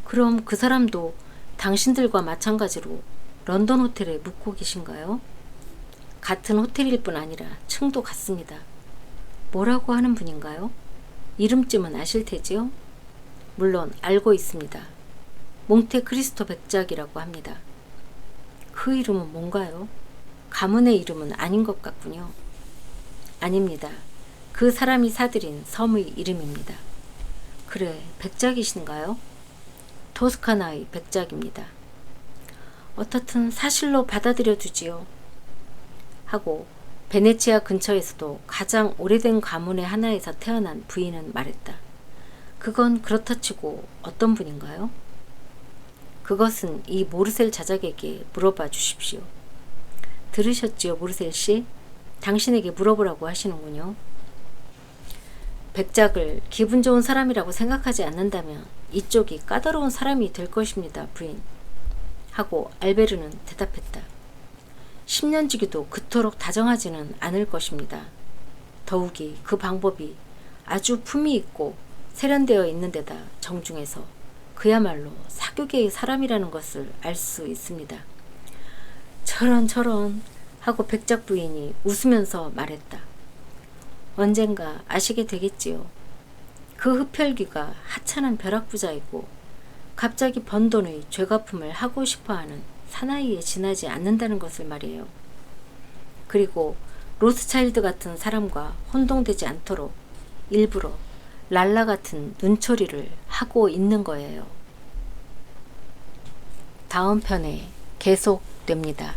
그럼 그 사람도 당신들과 마찬가지로 런던 호텔에 묵고 계신가요? 같은 호텔일 뿐 아니라 층도 같습니다. 뭐라고 하는 분인가요? 이름쯤은 아실 테지요? 물론 알고 있습니다. 몽테크리스토 백작이라고 합니다. 그 이름은 뭔가요? 가문의 이름은 아닌 것 같군요. 아닙니다. 그 사람이 사들인 섬의 이름입니다. 그래, 백작이신가요? 토스카나의 백작입니다. 어떻든 사실로 받아들여 두지요. 하고 베네치아 근처에서도 가장 오래된 가문의 하나에서 태어난 부인은 말했다. 그건 그렇다 치고 어떤 분인가요? 그것은 이 모르셀 자작에게 물어봐 주십시오. 들으셨지요, 모르셀 씨? 당신에게 물어보라고 하시는군요. 백작을 기분 좋은 사람이라고 생각하지 않는다면 이쪽이 까다로운 사람이 될 것입니다, 부인. 하고 알베르는 대답했다. 10년 지기도 그토록 다정하지는 않을 것입니다. 더욱이 그 방법이 아주 품이 있고 세련되어 있는 데다 정중해서 그야말로 사교계의 사람이라는 것을 알 수 있습니다. 저런 하고 백작 부인이 웃으면서 말했다. 언젠가 아시게 되겠지요. 그 흡혈귀가 하찮은 벼락부자이고 갑자기 번 돈의 죄갚음을 하고 싶어하는 사나이에 지나지 않는다는 것을 말이에요. 그리고 로스차일드 같은 사람과 혼동되지 않도록 일부러 랄라 같은 눈초리를 하고 있는 거예요. 다음 편에 계속됩니다.